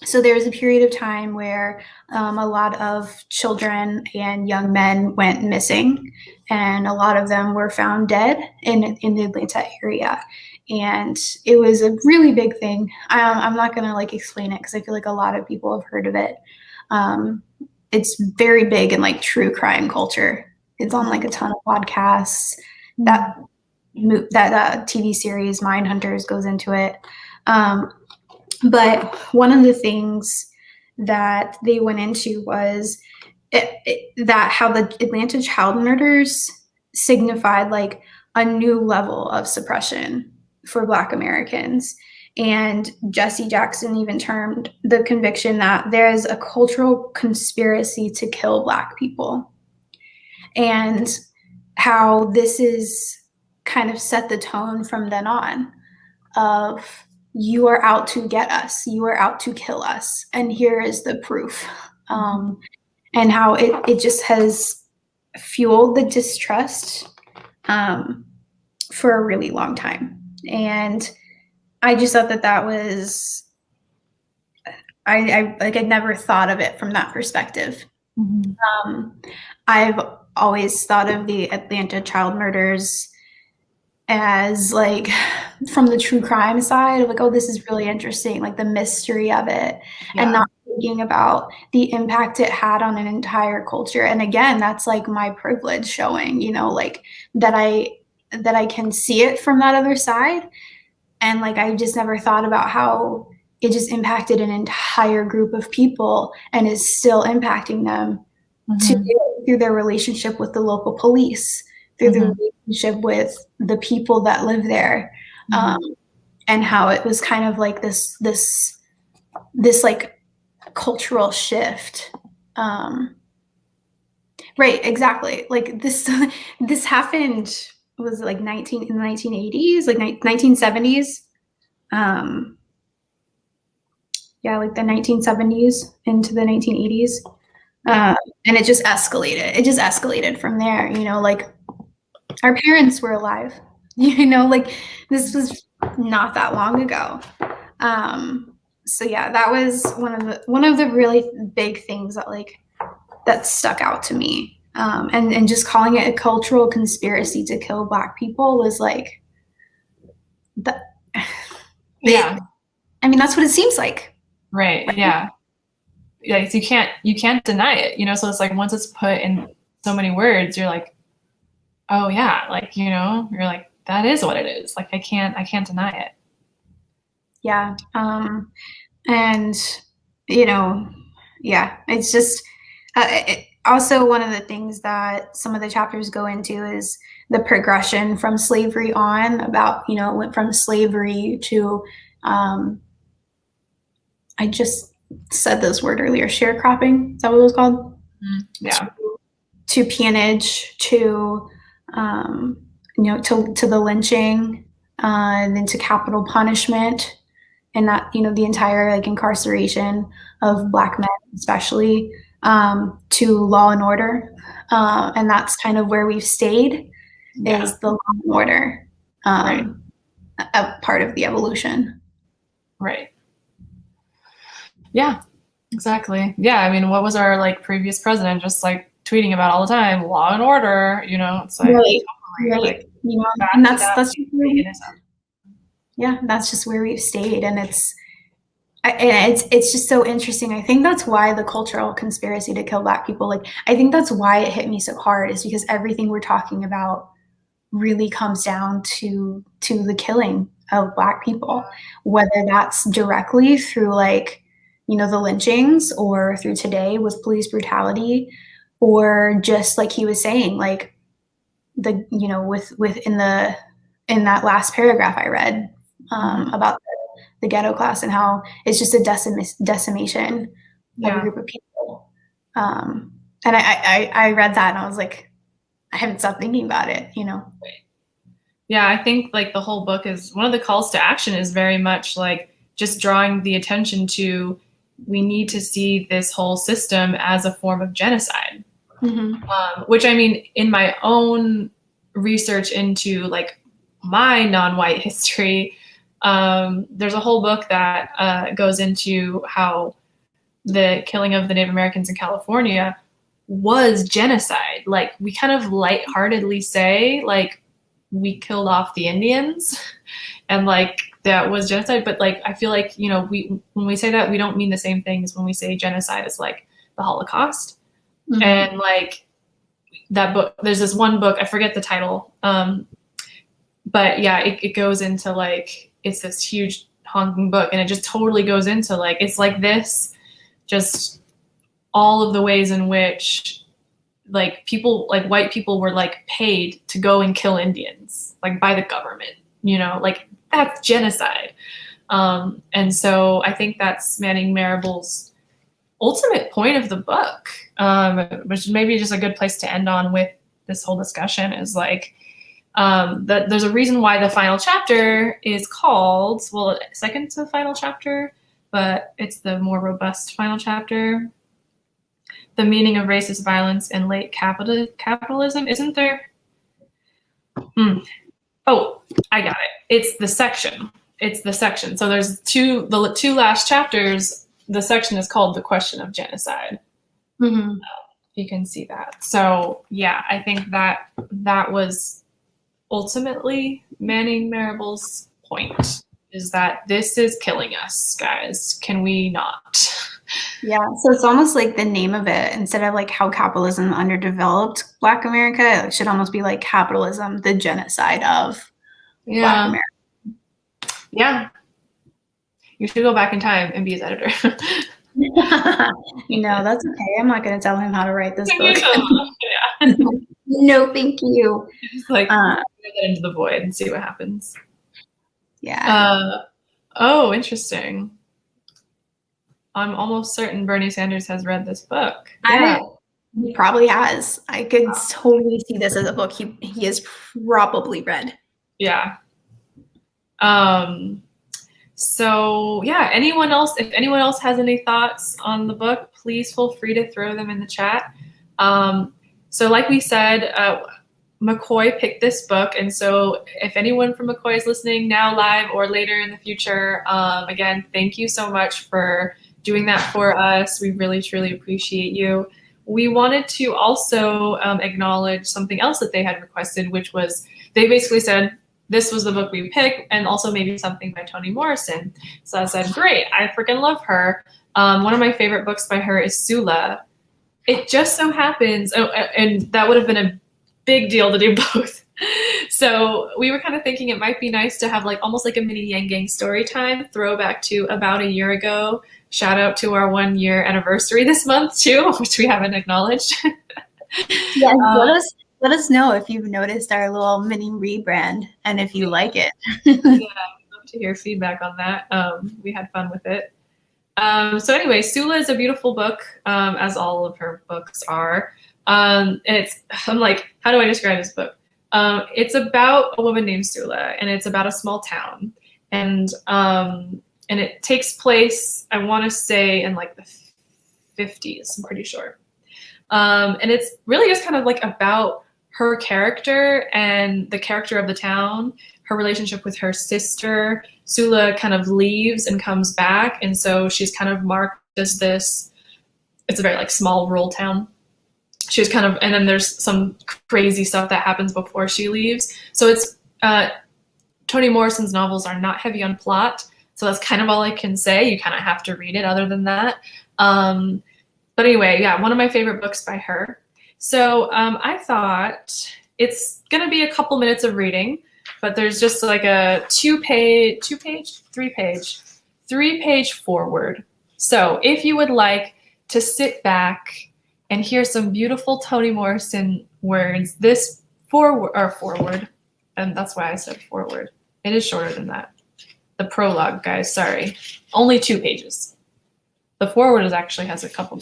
A: So there was a period of time where a lot of children and young men went missing, and a lot of them were found dead in the Atlanta area. And it was a really big thing. I'm not going to like explain it because I feel like a lot of people have heard of it. It's very big in like true crime culture. It's on like a ton of podcasts. That TV series Mindhunters goes into it. But one of the things that they went into was that how the Atlanta child murders signified like a new level of suppression for Black Americans. And Jesse Jackson even termed the conviction that there's a cultural conspiracy to kill Black people. And how this is kind of set the tone from then on of, you are out to get us, you are out to kill us, and here is the proof. And how it just has fueled the distrust for a really long time. And I just thought that was, I'd never thought of it from that perspective. I've always thought of the Atlanta child murders as like from the true crime side of like, oh, this is really interesting, like the mystery of it, and not thinking about the impact it had on an entire culture. And again, that's like my privilege showing, you know, like that I can see it from that other side. And like, I just never thought about how it just impacted an entire group of people and is still impacting them through their relationship with the local police, through the relationship with the people that live there, and how it was kind of like this like cultural shift. Right, exactly. Like this happened, was like in the 1980s, like 1970s. Yeah, like the 1970s into the 1980s. And it just escalated. It just escalated from there, you know, like our parents were alive, you know, like this was not that long ago. So yeah, that was one of the really big things that like that stuck out to me. And just calling it a cultural conspiracy to kill Black people was like that.
B: Yeah.
A: I mean, that's what it seems like.
B: Right. Yeah. Like you can't deny it, you know? So it's like, once it's put in so many words, you're like, oh yeah, like, you know, you're like, that is what it is. Like, I can't deny it.
A: Yeah. And you know, yeah, it's just, also one of the things that some of the chapters go into is the progression from slavery on, about, you know, it went from slavery to, I just said this word earlier, sharecropping. Is that what it was called?
B: Yeah.
A: To peonage, to, you know, to the lynching, and then to capital punishment, and that, you know, the entire like incarceration of Black men, especially, to law and order. And that's kind of where we've stayed, is the law and order, a part of the evolution.
B: Right. Yeah, exactly. Yeah. I mean, what was our like previous president just like tweeting about all the time? Law and order, you know, it's like,
A: right.
B: Like,
A: you know, and that's just yeah, that's just where we've stayed. And it's just so interesting. I think that's why the cultural conspiracy to kill Black people, like, I think that's why it hit me so hard, is because everything we're talking about really comes down to the killing of Black people, whether that's directly through like, you know, the lynchings, or through today with police brutality, or just like he was saying, like the, you know, in that last paragraph I read, about the ghetto class, and how it's just a decimation of a group of people. And I read that and I was like, I haven't stopped thinking about it, you know?
B: Yeah, I think like the whole book is, one of the calls to action is very much like just drawing the attention to, we need to see this whole system as a form of genocide. Which, I mean, in my own research into like my non-white history, There's a whole book that goes into how the killing of the Native Americans in California was genocide. Like, we kind of lightheartedly say, like, we killed off the Indians and like that was genocide, but like I feel like, you know, when we say that, we don't mean the same thing as when we say genocide is like the Holocaust. Mm-hmm. And like that book, there's this one book, I forget the title, but yeah, it goes into like, it's this huge honking book, and it just totally goes into like, it's like this, just all of the ways in which like people, like white people were like paid to go and kill Indians, like by the government, you know, like that's genocide. And so I think that's Manning Marable's ultimate point of the book, which is maybe just a good place to end on with this whole discussion, is like, that there's a reason why the final chapter is called, well, second to the final chapter, but it's the more robust final chapter. The meaning of racist violence in late capitalism, isn't there? Oh, I got it. It's the section. It's the section. So there's the two last chapters. The section is called The Question of Genocide. Mm-hmm. You can see that. So yeah, I think that was ultimately Manning Marable's point, is that this is killing us, guys. Can we not?
A: Yeah, so it's almost like the name of it, instead of like How Capitalism Underdeveloped Black America, it should almost be like Capitalism, the Genocide of Black America.
B: Yeah. You should go back in time and be his editor.
A: You know, that's okay. I'm not going to tell him how to write this book. Yeah. No, thank you.
B: Just like throw that into the void and see what happens.
A: Yeah.
B: Oh, interesting. I'm almost certain Bernie Sanders has read this book.
A: Yeah. He probably has. I could totally see this as a book he has probably read.
B: Yeah. So yeah, if anyone else has any thoughts on the book, please feel free to throw them in the chat. So like we said, MCOY picked this book, and so if anyone from MCOY is listening now live or later in the future, again, thank you so much for doing that for us. We really, truly appreciate you. We wanted to also acknowledge something else that they had requested, which was, they basically said, this was the book we picked, and also maybe something by Toni Morrison. So I said, great, I freaking love her. One of my favorite books by her is Sula. It just so happens, and that would have been a big deal to do both. So we were kind of thinking it might be nice to have like almost like a mini Yang Gang story time, throwback to about a year ago. Shout out to our 1 year anniversary this month too, which we haven't acknowledged.
A: Yeah, let us know if you've noticed our little mini rebrand and if you like it.
B: Yeah, I'd love to hear feedback on that. We had fun with it. So anyway, Sula is a beautiful book, as all of her books are. I'm like, how do I describe this book? It's about a woman named Sula, and it's about a small town, and it takes place, I want to say, in like the 50s, I'm pretty sure. And it's really just kind of like about her character and the character of the town, her relationship with her sister. Sula kind of leaves and comes back, and so she's kind of marked as this, it's a very like small rural town. She was kind of, and then there's some crazy stuff that happens before she leaves. So it's, Toni Morrison's novels are not heavy on plot, so that's kind of all I can say. You kind of have to read it other than that. But anyway, yeah, one of my favorite books by her. So I thought it's gonna be a couple minutes of reading, but there's just like a three page forward. So if you would like to sit back and hear some beautiful Toni Morrison words, this forward, and that's why I said forward. It is shorter than that. The prologue, guys, sorry. Only 2 pages. The forward actually has a couple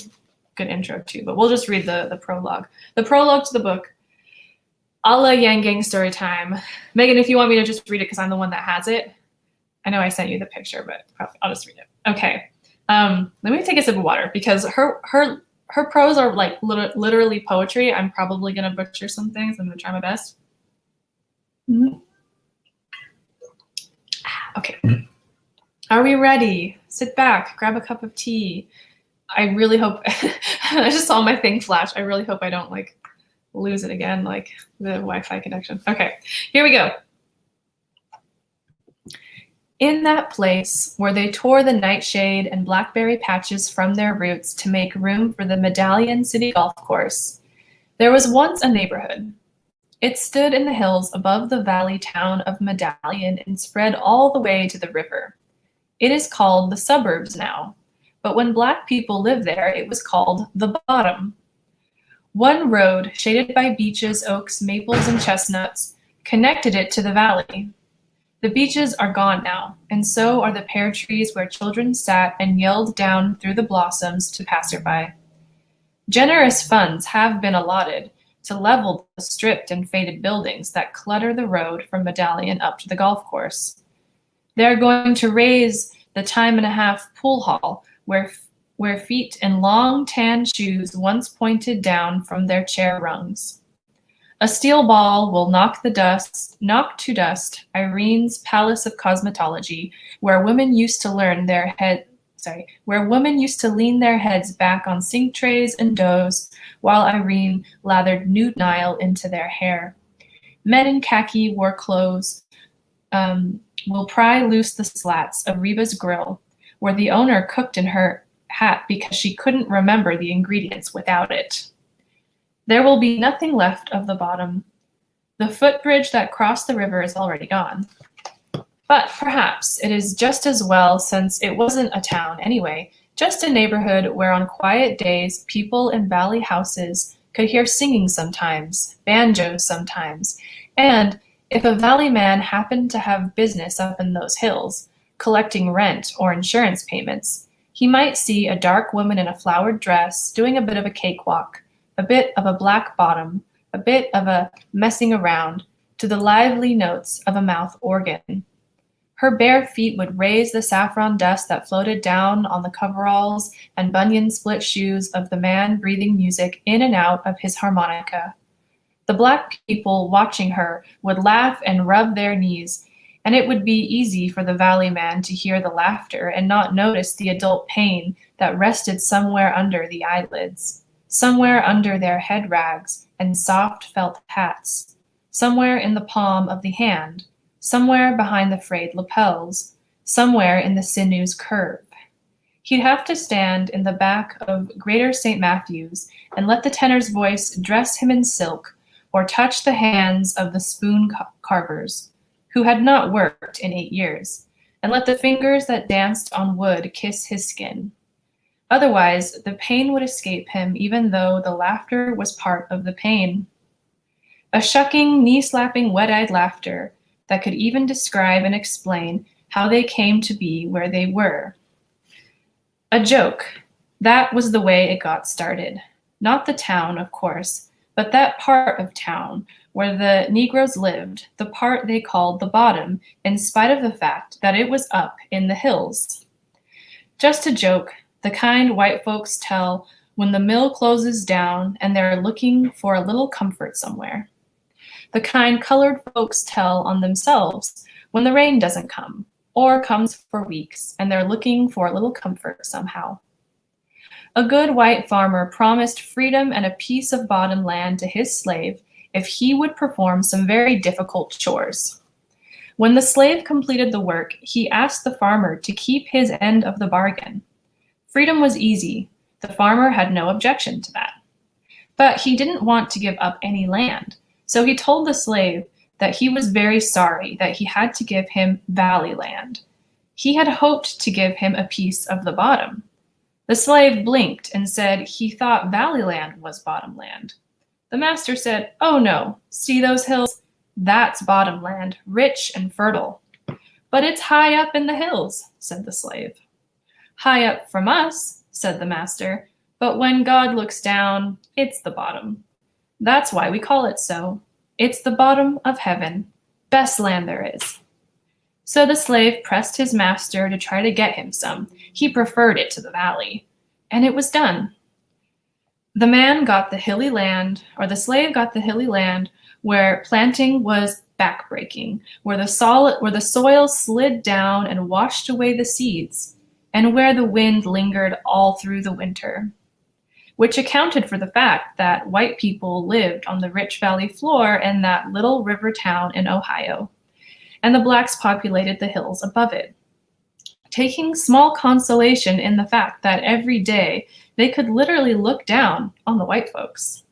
B: good intro too, but we'll just read the prologue. The prologue to the book, a la Yang Gang story time. Megan, if you want me to just read it because I'm the one that has it. I know I sent you the picture, but I'll just read it. Okay. Let me take a sip of water because her prose are like literally poetry. I'm probably going to butcher some things. I'm going to try my best. Mm-hmm. Okay. Are we ready? Sit back, grab a cup of tea. I really hope, I just saw my thing flash. I really hope I don't like lose it again, like the Wi-Fi connection. Okay, here we go. In that place where they tore the nightshade and blackberry patches from their roots to make room for the Medallion City Golf Course, there was once a neighborhood. It stood in the hills above the valley town of Medallion and spread all the way to the river. It is called the suburbs now, but when Black people lived there, it was called the bottom. One road, shaded by beeches, oaks, maples, and chestnuts, connected it to the valley. The beeches are gone now, and so are the pear trees where children sat and yelled down through the blossoms to passerby. Generous funds have been allotted to level the stripped and faded buildings that clutter the road from Medallion up to the golf course. They are going to raise the time-and-a-half pool hall where feet in long tan shoes once pointed down from their chair rungs. A steel ball will knock to dust Irene's Palace of Cosmetology, where women used to lean their heads back on sink trays and doughs, while Irene lathered nude Nile into their hair. Men in khaki war clothes will pry loose the slats of Reba's grill, where the owner cooked in her hat because she couldn't remember the ingredients without it. There will be nothing left of the bottom. The footbridge that crossed the river is already gone. But perhaps it is just as well, since it wasn't a town anyway, just a neighborhood where on quiet days people in valley houses could hear singing sometimes, banjos sometimes, and if a valley man happened to have business up in those hills, collecting rent or insurance payments, he might see a dark woman in a flowered dress doing a bit of a cakewalk, a bit of a black bottom, a bit of a messing around, to the lively notes of a mouth organ. Her bare feet would raise the saffron dust that floated down on the coveralls and bunion-split shoes of the man breathing music in and out of his harmonica. The Black people watching her would laugh and rub their knees, and it would be easy for the valley man to hear the laughter and not notice the adult pain that rested somewhere under the eyelids, somewhere under their head rags and soft felt hats, somewhere in the palm of the hand, somewhere behind the frayed lapels, somewhere in the sinew's curve. He'd have to stand in the back of Greater St. Matthew's and let the tenor's voice dress him in silk or touch the hands of the spoon carvers, who had not worked in 8 years, and let the fingers that danced on wood kiss his skin. Otherwise, the pain would escape him, even though the laughter was part of the pain. A shucking, knee-slapping, wet-eyed laughter that could even describe and explain how they came to be where they were. A joke. That was the way it got started. Not the town, of course, but that part of town where the Negroes lived, the part they called the bottom, in spite of the fact that it was up in the hills. Just a joke, the kind white folks tell when the mill closes down and they're looking for a little comfort somewhere. The kind colored folks tell on themselves when the rain doesn't come, or comes for weeks, and they're looking for a little comfort somehow. A good white farmer promised freedom and a piece of bottom land to his slave if he would perform some very difficult chores. When the slave completed the work, he asked the farmer to keep his end of the bargain. Freedom was easy. The farmer had no objection to that. But he didn't want to give up any land, so he told the slave that he was very sorry that he had to give him valley land. He had hoped to give him a piece of the bottom. The slave blinked and said he thought valley land was bottom land. The master said, "Oh no, see those hills? That's bottom land, rich and fertile." "But it's high up in the hills," said the slave. "High up from us," said the master, "but when God looks down, it's the bottom. That's why we call it so. It's the bottom of heaven, best land there is." So the slave pressed his master to try to get him some. He preferred it to the valley, and it was done. The man got the hilly land, or the slave got the hilly land where planting was backbreaking, where the soil slid down and washed away the seeds, and where the wind lingered all through the winter, which accounted for the fact that white people lived on the rich valley floor in that little river town in Ohio, and the blacks populated the hills above it, taking small consolation in the fact that every day they could literally look down on the white folks.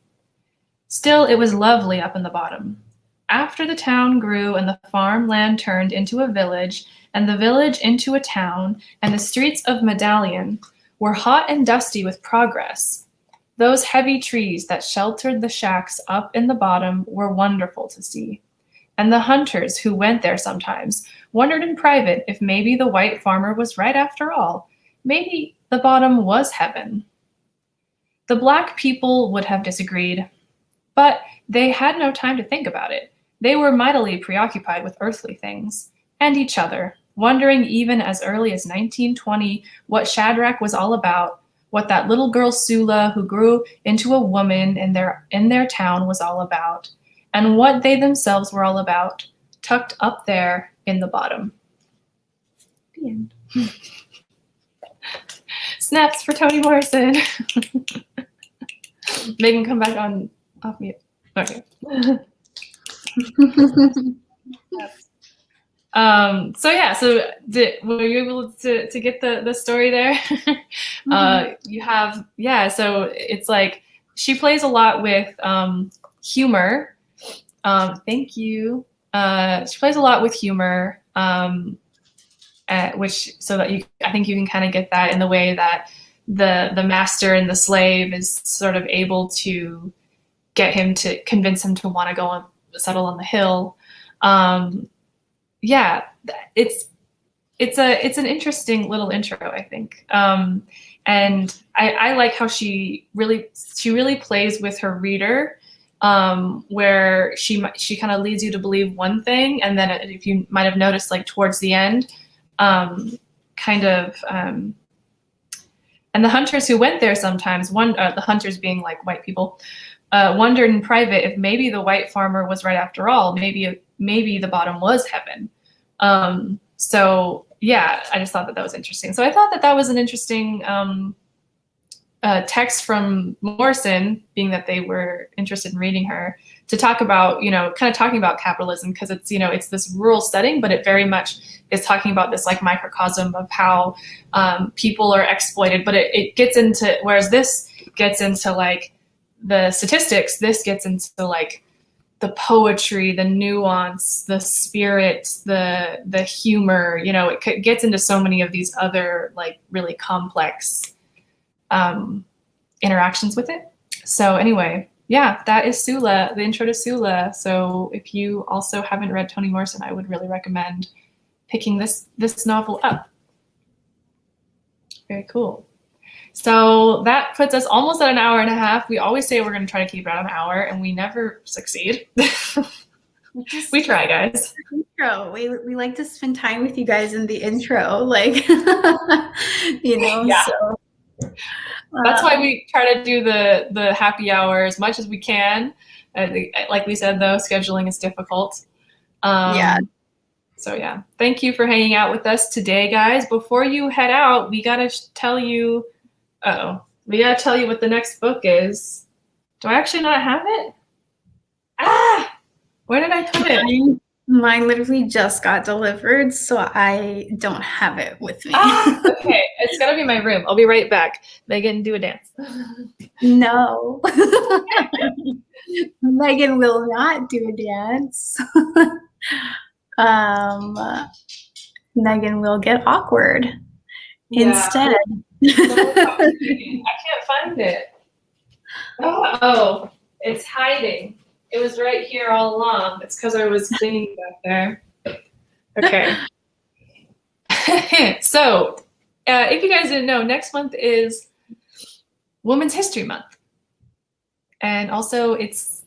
B: Still, it was lovely up in the bottom. After the town grew and the farmland turned into a village, and the village into a town, and the streets of Medallion were hot and dusty with progress, those heavy trees that sheltered the shacks up in the bottom were wonderful to see. And the hunters who went there sometimes wondered in private if maybe the white farmer was right after all. Maybe the bottom was heaven. The black people would have disagreed, but they had no time to think about it. They were mightily preoccupied with earthly things and each other, wondering even as early as 1920 what Shadrach was all about, what that little girl Sula who grew into a woman in their town was all about, and what they themselves were all about, tucked up there in the bottom. The end. Snaps for Toni Morrison. Megan, come back on off mute. Okay. Were you able to get the story there? So it's like she plays a lot with humor. Thank you. She plays a lot with humor, which so that I think you can kind of get that in the way that the master and the slave is sort of able to convince him to want to go and settle on the hill. It's an interesting little intro, I think. And I like how she really plays with her reader, where she kind of leads you to believe one thing, and then if you might have noticed, like towards the end, and the hunters who went there sometimes, the hunters being like white people, wondered in private if maybe the white farmer was right after all. Maybe the bottom was heaven. I just thought that was interesting. So I thought that was an interesting text from Morrison, being that they were interested in reading her, to talk about, kind of talking about capitalism, because it's, it's this rural setting, but it very much is talking about this like microcosm of how people are exploited. But it gets into, whereas this gets into like the statistics, this gets into like the poetry, the nuance, the spirit, the humor, it gets into so many of these other like really complex interactions with it. So anyway, that is Sula, the intro to Sula. So if you also haven't read Toni Morrison, I would really recommend picking this novel up. Very cool. So that puts us almost at an hour and a half. We always say we're going to try to keep it at an hour, and we never succeed. We try, guys.
A: Intro. We like to spend time with you guys in the intro, like
B: Yeah.
A: So
B: that's why we try to do the happy hour as much as we can. Like we said, though, scheduling is difficult. So thank you for hanging out with us today, guys. Before you head out, we gotta tell you. What the next book is. Do I actually not have it? Where did I put it?
A: Mine literally just got delivered, so I don't have it with me.
B: Okay, it's gotta be in my room. I'll be right back. Megan, do a dance.
A: No. Megan will not do a dance. Megan will get awkward instead.
B: I can't find it. Oh, it's hiding. It was right here all along. It's because I was cleaning back there. Okay. So, if you guys didn't know, next month is Women's History Month, and also it's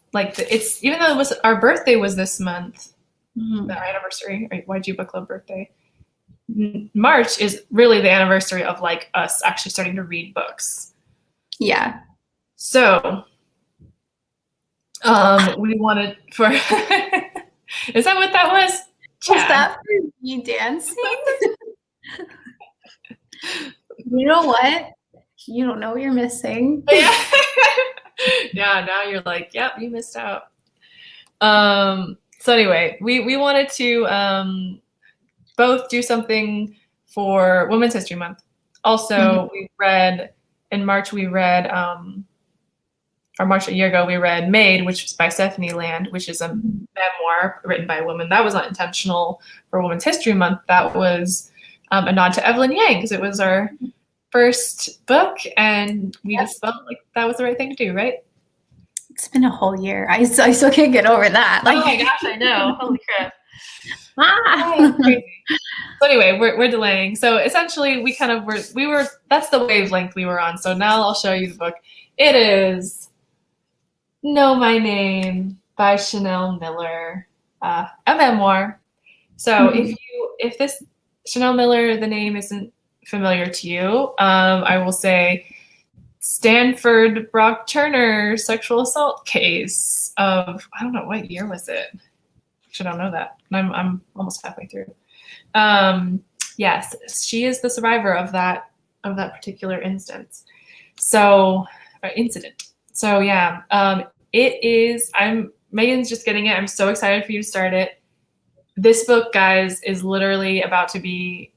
B: even though our birthday was this month, our anniversary, YG Book Club birthday. March is really the anniversary of like us actually starting to read books. Yeah. So we wanted for Is that what that was?
A: Was
B: Chad.
A: that for me dancing? You know what? You don't know what you're missing.
B: Yeah. Yeah, now you're like, yep, you missed out. So anyway, we wanted to both do something for Women's History Month. Also, we read in March, or March a year ago, we read Made, which was by Stephanie Land, which is a memoir written by a woman. That was not intentional for Women's History Month. That was a nod to Evelyn Yang, because it was our first book, and we just felt like that was the right thing to do, right?
A: It's been a whole year. I still can't get over that.
B: Like, oh my gosh, I know. Holy crap.
A: Crazy.
B: So anyway, we're delaying. So essentially, we were that's the wavelength we were on. So now I'll show you the book. It is Know My Name by Chanel Miller, a memoir. So if this Chanel Miller, the name isn't familiar to you, I will say Stanford Brock Turner sexual assault case of, I don't know, what year was it? Actually, I don't know that. I'm almost halfway through. Yes, she is the survivor of that particular incident. So yeah, it is. Megan's just getting it. I'm so excited for you to start it. This book, guys, is literally about to be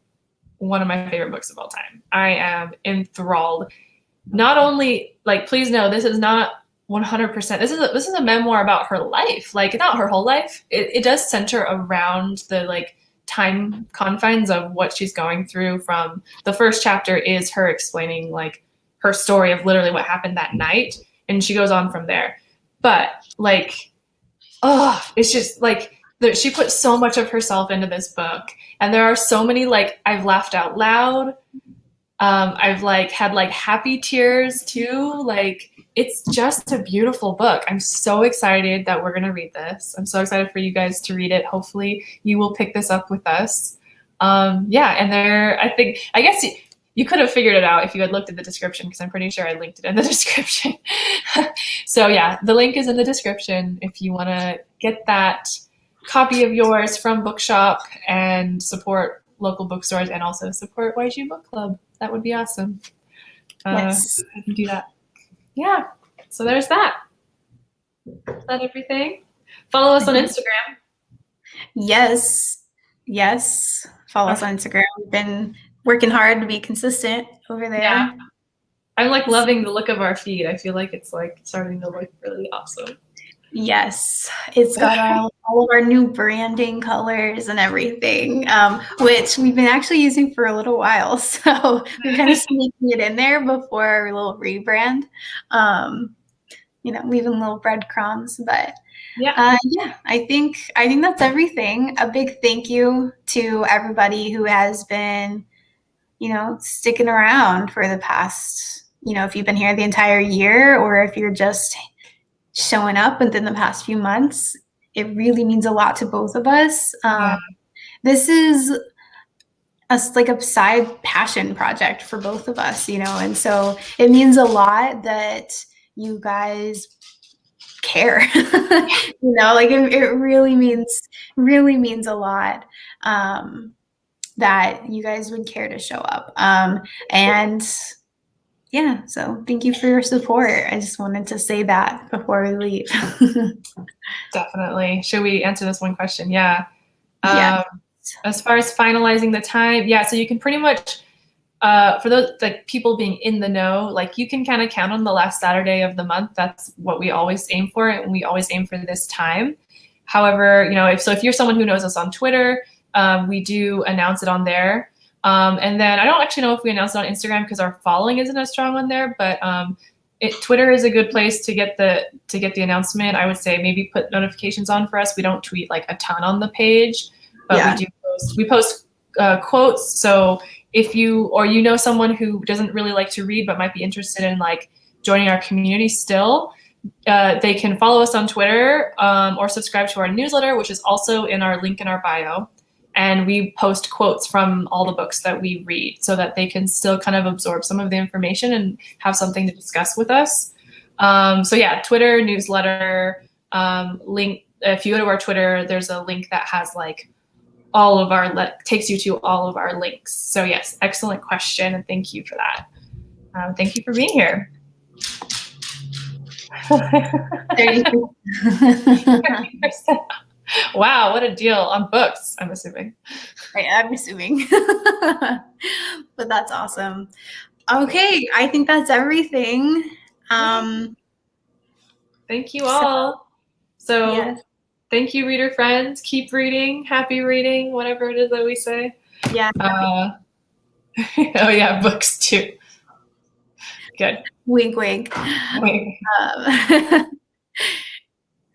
B: one of my favorite books of all time. I am enthralled. Not only, like, please know, this is not 100%. This is a memoir about her life. Like, not her whole life. It does center around the, like, time confines of what she's going through. From the first chapter is her explaining, like, her story of literally what happened that night, and she goes on from there. But, like, it's just, like, she put so much of herself into this book, and there are so many, like, I've laughed out loud. I've, like, had, like, happy tears too. Like, it's just a beautiful book. I'm so excited that we're gonna read this. I'm so excited for you guys to read it. Hopefully you will pick this up with us. Yeah, and I guess you could have figured it out if you had looked at the description, because I'm pretty sure I linked it in the description. So yeah, the link is in the description if you want to get that copy of yours from Bookshop and support local bookstores, and also support YG Book Club. That would be awesome.
A: Yes.
B: I can do that. Yeah. So there's that. Is that everything? Follow us on Instagram.
A: Yes. Follow us on Instagram. We've been working hard to be consistent over there.
B: Yeah. I'm, like, loving the look of our feed. I feel like it's, like, starting to look really awesome.
A: Yes, it's got all of our new branding colors and everything, which we've been actually using for a little while. So we're kind of sneaking it in there before our little rebrand, leaving little breadcrumbs. But yeah, I think that's everything. A big thank you to everybody who has been, sticking around for the past, if you've been here the entire year, or if you're just showing up within the past few months. It really means a lot to both of us. This is a side passion project for both of us, and so it means a lot that you guys care. It really means a lot that you guys would care to show up. And yeah, so thank you for your support. I just wanted to say that before we leave.
B: Definitely. Should we answer this one question? Yeah.
A: Yeah.
B: As far as finalizing the time, yeah, so you can pretty much, for those, like, people being in the know, like, you can kind of count on the last Saturday of the month. That's what we always aim for, and we always aim for this time. However, if you're someone who knows us on Twitter, we do announce it on there. And then I don't actually know if we announced it on Instagram, because our following isn't as strong on there, but Twitter is a good place to get the announcement. I would say maybe put notifications on for us. We don't tweet, like, a ton on the page, but we post quotes. So if you know someone who doesn't really like to read but might be interested in, like, joining our community still, they can follow us on Twitter, or subscribe to our newsletter, which is also in our link in our bio. And we post quotes from all the books that we read, so that they can still kind of absorb some of the information and have something to discuss with us. So yeah, Twitter, newsletter, link if you go to our Twitter, there's a link that has like all of our takes you to all of our links. So yes, excellent question, and thank you for that. Thank you for being here.
A: 30%.
B: Wow, what a deal on books, I'm assuming.
A: Right, I'm assuming. But that's awesome. Okay, I think that's everything.
B: Thank you all. So
A: yes.
B: Thank you, reader friends. Keep reading. Happy reading, whatever it is that we say.
A: Yeah.
B: Oh yeah, books too. Good.
A: Wink, wink.
B: Wink.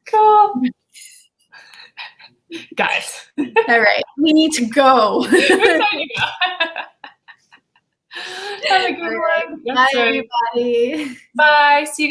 B: Cool. Guys.
A: All right, we need to go.
B: Have a good one.
A: Bye, everybody.
B: Bye. See you guys.